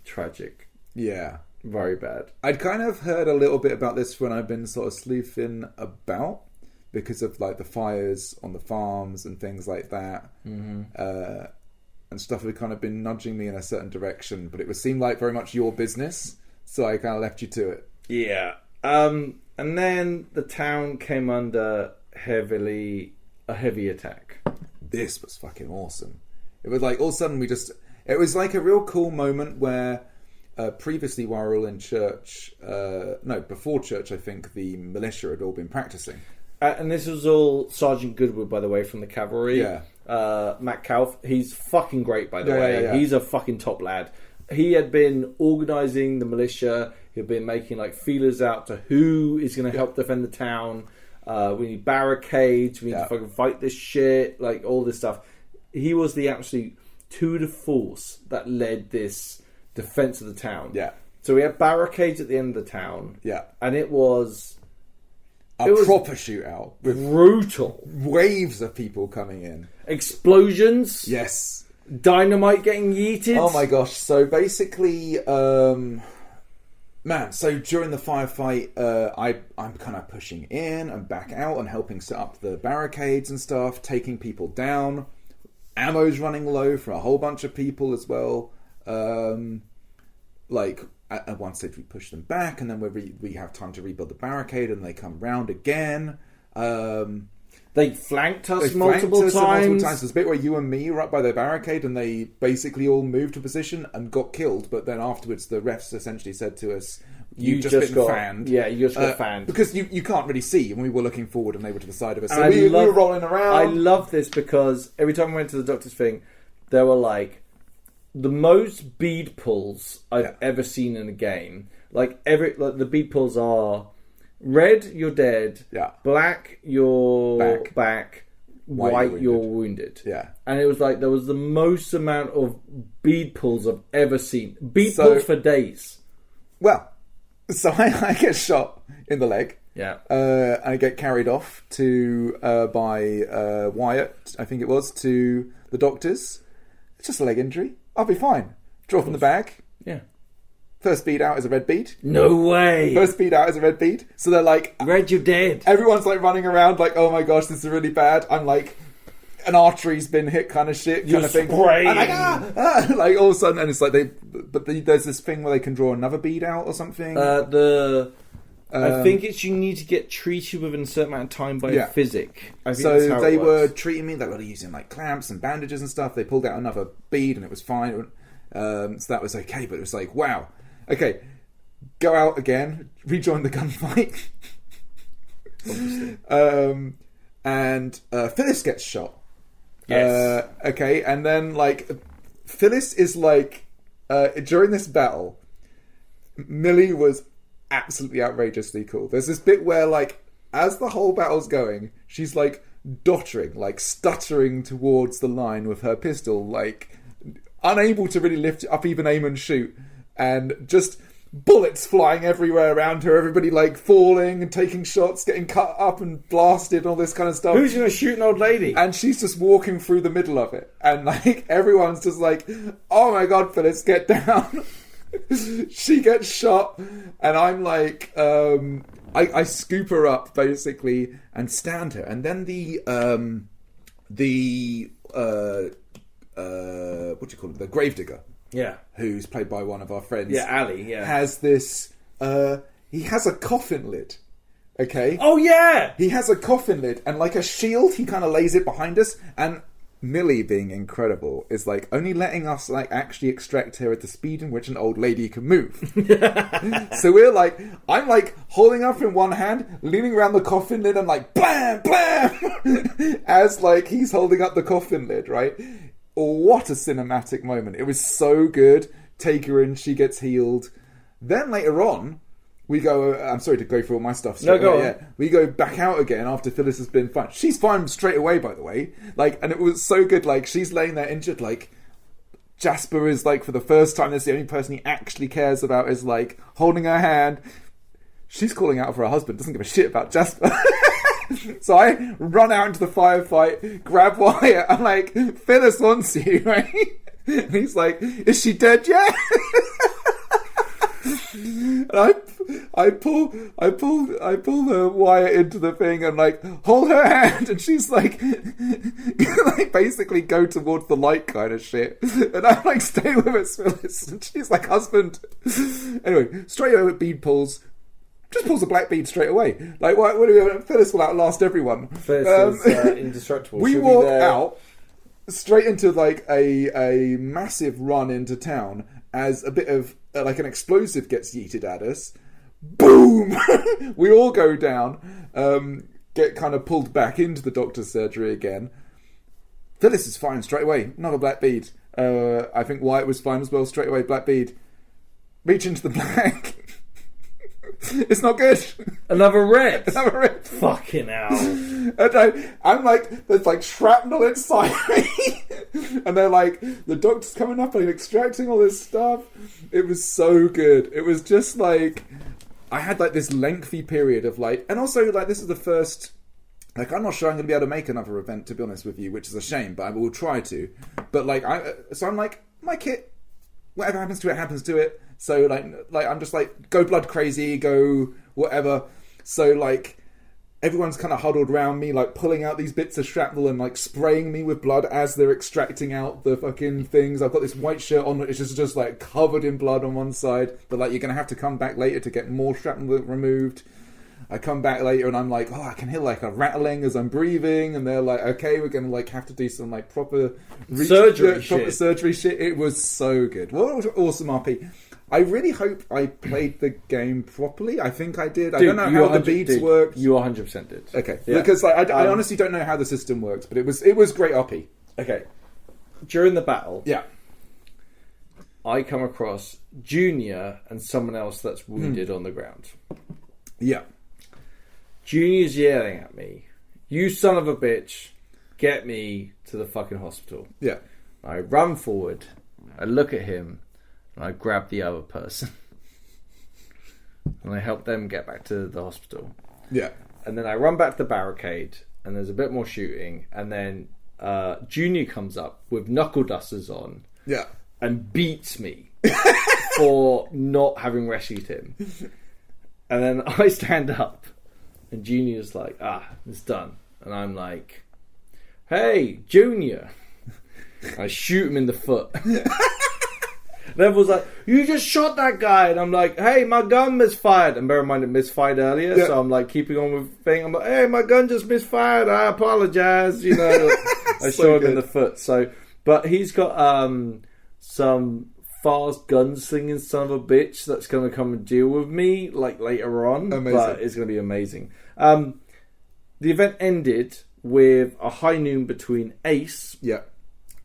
Tragic. Very bad. I'd kind of heard a little bit about this when I've been sort of sleuthing about, because of like the fires on the farms and things like that. And stuff had kind of been nudging me in a certain direction, but it would seem like very much your business, so I kind of left you to it. And then the town came under a heavy attack. This was fucking awesome. It was like all of a sudden it was like a real cool moment where previously while we were all in church, before church, I think the militia had all been practicing. And this was all Sergeant Goodwood, by the way, from the cavalry. Matt Calf, he's fucking great, by the way. He's a fucking top lad. He had been organising the militia. He'd been making like feelers out to who is going to help defend the town. We need barricades. We need to fucking fight this shit. Like all this stuff. He was the absolute tour de force that led this defence of the town. So we had barricades at the end of the town. And it was a proper shootout with brutal waves of people coming in, explosions. Dynamite getting yeeted. Oh my gosh. So basically, so during the firefight, I'm kind of pushing in and back out and helping set up the barricades and stuff, taking people down. Ammo's running low for a whole bunch of people as well. Like at one stage we push them back, and then we have time to rebuild the barricade, and they come round again. They flanked us multiple times. There's a bit where you and me were up by the barricade, and they basically all moved to position and got killed. But then afterwards, the refs essentially said to us, "You just got fanned." Yeah, you just got fanned because you can't really see, and we were looking forward, and they were to the side of us. So we were rolling around. I love this because every time I went to the doctor's thing, there were like the most bead pulls I've ever seen in a game. Like the bead pulls are red, you're dead. Black, you're back. why you're wounded. Yeah. And it was like, there was the most amount of bead pulls I've ever seen. Bead pulls for days. Well, so I get shot in the leg. Yeah. And I get carried off to by Wyatt, I think it was, to the doctors. It's just a leg injury. I'll be fine. Draw from the bag. Yeah. First bead out is a red bead. No way. First bead out is a red bead. So they're like... Red, you're dead. Everyone's like running around like, oh my gosh, this is really bad. I'm like, an artery's been hit kind of shit. Kind of thing. Spraying. I'm like, like all of a sudden, and it's like there's this thing where they can draw another bead out or something. I think it's you need to get treated within a certain amount of time by a physic. I think so that's how they it were works. treating me. They were using like clamps and bandages and stuff. They pulled out another bead and it was fine. So that was okay. But it was like, wow, okay, go out again, rejoin the gunfight. And Phyllis gets shot. Yes. Okay, and then like Phyllis is like during this battle, Millie was absolutely outrageously cool. There's this bit where like as the whole battle's going, she's like dottering, like stuttering towards the line with her pistol, like unable to really lift it up, even aim and shoot, and just bullets flying everywhere around her, everybody like falling and taking shots, getting cut up and blasted, all this kind of stuff. Who's gonna shoot an old lady? And she's just walking through the middle of it, and like everyone's just like, oh my god, Phyllis, get down. She gets shot, and I'm like, I scoop her up basically and stand her, and then the what do you call it, the gravedigger, who's played by one of our friends, Ali, has this he has a coffin lid. Okay. Oh yeah, he has a coffin lid, and like a shield, he kind of lays it behind us, and Millie, being incredible, is like only letting us like actually extract her at the speed in which an old lady can move. So we're like, I'm like holding up in one hand, leaning around the coffin lid, and like blam blam as like he's holding up the coffin lid, right? What a cinematic moment. It was so good. Take her in, she gets healed. Then later on, we go, I'm sorry to go through all my stuff. No, go on. Yeah. We go back out again after Phyllis has been fine. She's fine straight away, by the way. Like, and it was so good. Like, she's laying there injured. Like, Jasper is like, for the first time, that's the only person he actually cares about, is like holding her hand. She's calling out for her husband. Doesn't give a shit about Jasper. So I run out into the firefight, grab Wyatt. I'm like, Phyllis wants you, right? And he's like, is she dead yet? And I pull the Wyatt into the thing and like hold her hand, and she's like like basically go towards the light kind of shit, and I'm like, stay with us, Phyllis, and she's like, husband. Anyway, straight over bead pulls. Just pulls a black bead straight away. Like, what do we? Phyllis will outlast everyone. Phyllis is indestructible. We walk out straight into like a massive run into town as a bit of like an explosive gets yeeted at us. Boom! We all go down, get kind of pulled back into the doctor's surgery again. Phyllis is fine straight away. Another black bead. I think Wyatt was fine as well straight away. Black bead. Reach into the black. It's not good. Another red. Another red. Fucking hell. And I'm like, there's like shrapnel inside me. And they're like, the doctor's coming up and extracting all this stuff. It was so good. It was just like, I had like this lengthy period of like, and also like this is the first, like I'm not sure I'm going to be able to make another event, to be honest with you, which is a shame, but I will try to. But like, so I'm like, my kit, whatever happens to it, happens to it. So like I'm just like, go blood crazy, go whatever. So like everyone's kind of huddled around me, like pulling out these bits of shrapnel and like spraying me with blood as they're extracting out the fucking things. I've got this white shirt on, which is just like covered in blood on one side, but like you're gonna have to come back later to get more shrapnel removed. I come back later and I'm like, oh, I can hear like a rattling as I'm breathing, and they're like, okay, we're gonna like have to do some like proper surgery shit. It was so good. What an awesome RP. I really hope I played the game properly. I think I did. I don't know how the beads work. You 100% did. Okay, yeah. Because like, I honestly don't know how the system works, but it was great RP. Okay, during the battle, yeah, I come across Junior and someone else that's wounded on the ground. Yeah, Junior's yelling at me, "You son of a bitch! get me to the fucking hospital. Yeah. I run forward, I look at him, and I grab the other person. And I help them get back to the hospital. Yeah. And then I run back to the barricade, and there's a bit more shooting, and then Junior comes up with knuckle dusters on. Yeah. And beats me for not having rescued him. And then I stand up, and Junior's like, it's done. And I'm like, hey, Junior. I shoot him in the foot. And everyone's like, you just shot that guy. And I'm like, hey, my gun misfired. And bear in mind, it misfired earlier. Yeah. So I'm like, keeping on with the thing. I'm like, hey, my gun just misfired. I apologize. You know, I shot him in the foot. So, but he's got some fast gunslinging son of a bitch that's going to come and deal with me like later on. Amazing. But it's going to be amazing. The event ended with a high noon between Ace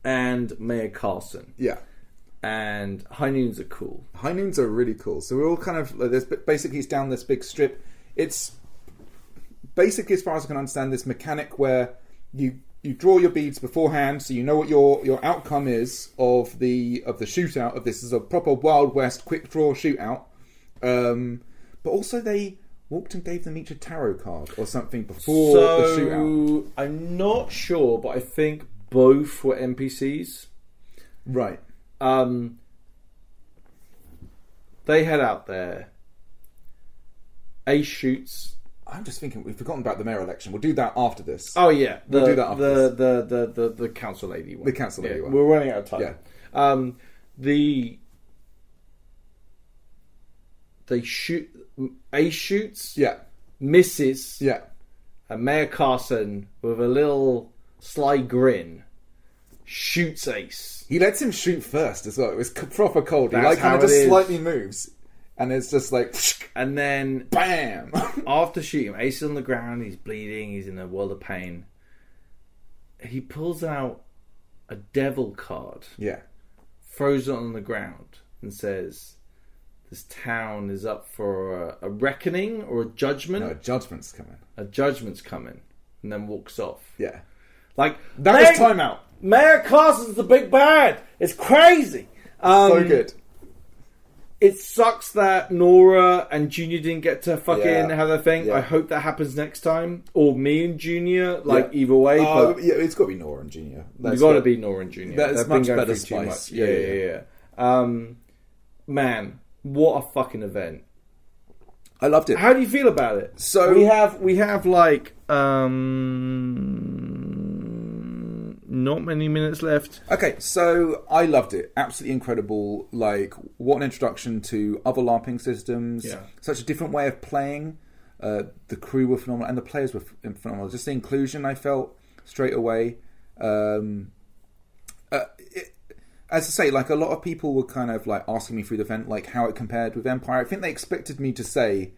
and Mayor Carson. Yeah. And high noons are cool. High noons are really cool. So we're all kind of... basically, it's down this big strip. It's basically, as far as I can understand, this mechanic where you draw your beads beforehand, so you know what your outcome is of the shootout. Of this is a proper Wild West quick draw shootout. But also they walked and gave them each a tarot card or something before the shootout. I'm not sure, but I think both were NPCs. Right. They head out there. Ace shoots. I'm just thinking we've forgotten about the mayor election. We'll do that after this. Oh yeah, we'll do that after this. The council lady one. The council lady one. We're running out of time. Yeah. They shoot. Ace shoots. Yeah. Misses. Yeah. And Mayor Carson, with a little sly grin, shoots Ace. He lets him shoot first as well. It was proper cold. He That's kind of just slightly moves. And it's just like... And then... BAM! After shooting him, Ace is on the ground. He's bleeding. He's in a world of pain. He pulls out a devil card. Yeah. Throws it on the ground. And says, this town is up for a reckoning or a judgment. No, a judgment's coming. A judgment's coming. And then walks off. Yeah. Like... That was timeout. Mayor Carson's the big bad. It's crazy. So good. It sucks that Nora and Junior didn't get to fucking have their thing. Yeah. I hope that happens next time. Or me and Junior, either way. But it's got to be Nora and Junior. It's got to be Nora and Junior. That's much better spice. Yeah. Man, what a fucking event. I loved it. How do you feel about it? So we have like not many minutes left. Okay, so I loved it. Absolutely incredible. Like, what an introduction to other LARPing systems. Yeah. Such a different way of playing. The crew were phenomenal and the players were phenomenal. Just the inclusion I felt straight away. As I say, like, a lot of people were kind of like asking me through the event, like, how it compared with Empire. I think they expected me to say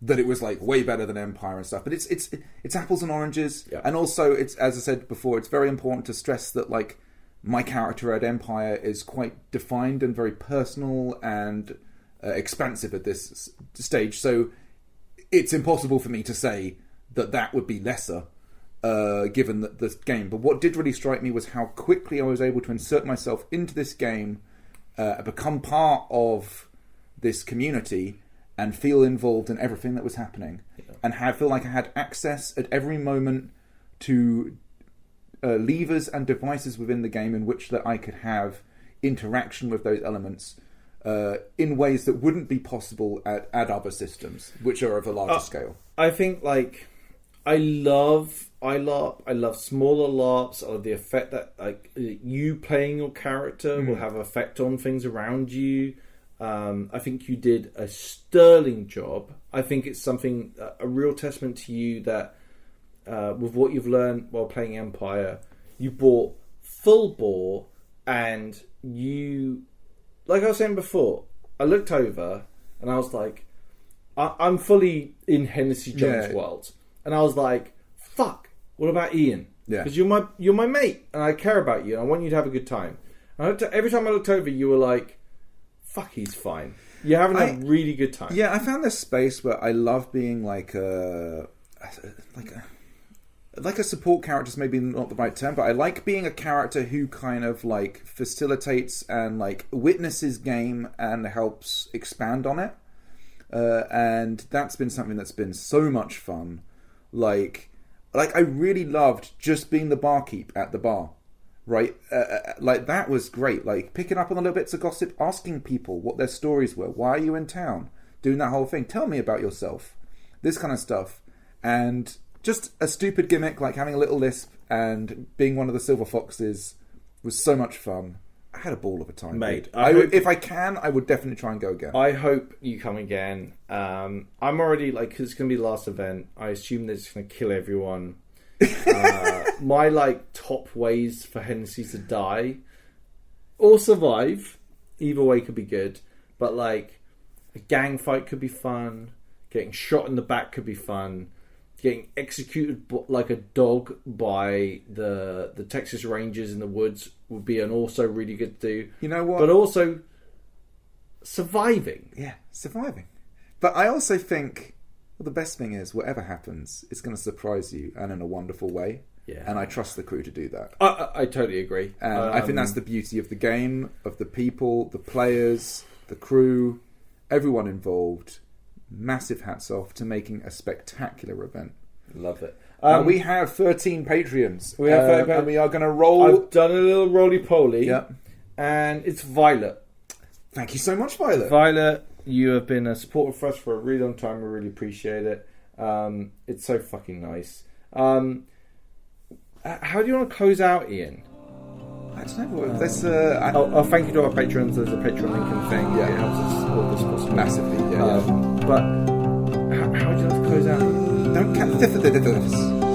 that it was like way better than Empire and stuff, but it's apples and oranges. Yeah. And also, it's, as I said before, it's very important to stress that, like, my character at Empire is quite defined and very personal and expansive at this stage. So it's impossible for me to say that would be lesser given this game. But what did really strike me was how quickly I was able to insert myself into this game, become part of this community, and feel involved in everything that was happening, and feel like I had access at every moment to levers and devices within the game in which that I could have interaction with those elements in ways that wouldn't be possible at other systems, which are of a larger scale. I think, like, I love smaller LARPs. I love the effect that, like, you playing your character will have effect on things around you. I think you did a sterling job. I think it's something, a real testament to you that with what you've learned while playing Empire, you bought full bore, and you, like I was saying before, I looked over and I was like, I'm fully in Hennessy Jones' world, and I was like, fuck, what about Ian? Yeah, because you're my mate, and I care about you, and I want you to have a good time. And every time I looked over, you were like, fuck, he's fine. You're having a really good time. Yeah, I found this space where I love being like a like a support character is maybe not the right term, but I like being a character who kind of like facilitates and like witnesses game and helps expand on it. And that's been something that's been so much fun. Like I really loved just being the barkeep at the bar, right? Like that was great. Like picking up on the little bits of gossip, asking people what their stories were. Why are you in town? Doing that whole thing. Tell me about yourself. This kind of stuff. And just a stupid gimmick like having a little lisp and being one of the silver foxes was so much fun. I had a ball of a time, mate. If I can, I would definitely try and go again. I hope you come again. I'm already like, because it's going to be the last event. I assume they're just going to kill everyone. My like top ways for Hennessy to die or survive, either way could be good. But like a gang fight could be fun. Getting shot in the back could be fun. Getting executed like a dog by the Texas Rangers in the woods would be an also really good to do. You know what? But also surviving. Yeah, surviving. But I also think the best thing is whatever happens, it's going to surprise you and in a wonderful way. Yeah. And I trust the crew to do that. I totally agree. And I think that's the beauty of the game, of the people, the players, the crew, everyone involved. Massive hats off to making a spectacular event. Love it. We have 13 Patreons. We have 13 and we are going to roll. I've done a little roly-poly. Yep. And it's Violet. Thank you so much, Violet. Violet, you have been a supporter for us for a really long time. We really appreciate it. It's so fucking nice. How do you want to close out, Ian? I don't know. Let's, thank you to our patrons. There's a Patreon link and thing. Yeah. It helps us support this possible. Massively, yeah. But how do you want to close out? Don't catch this.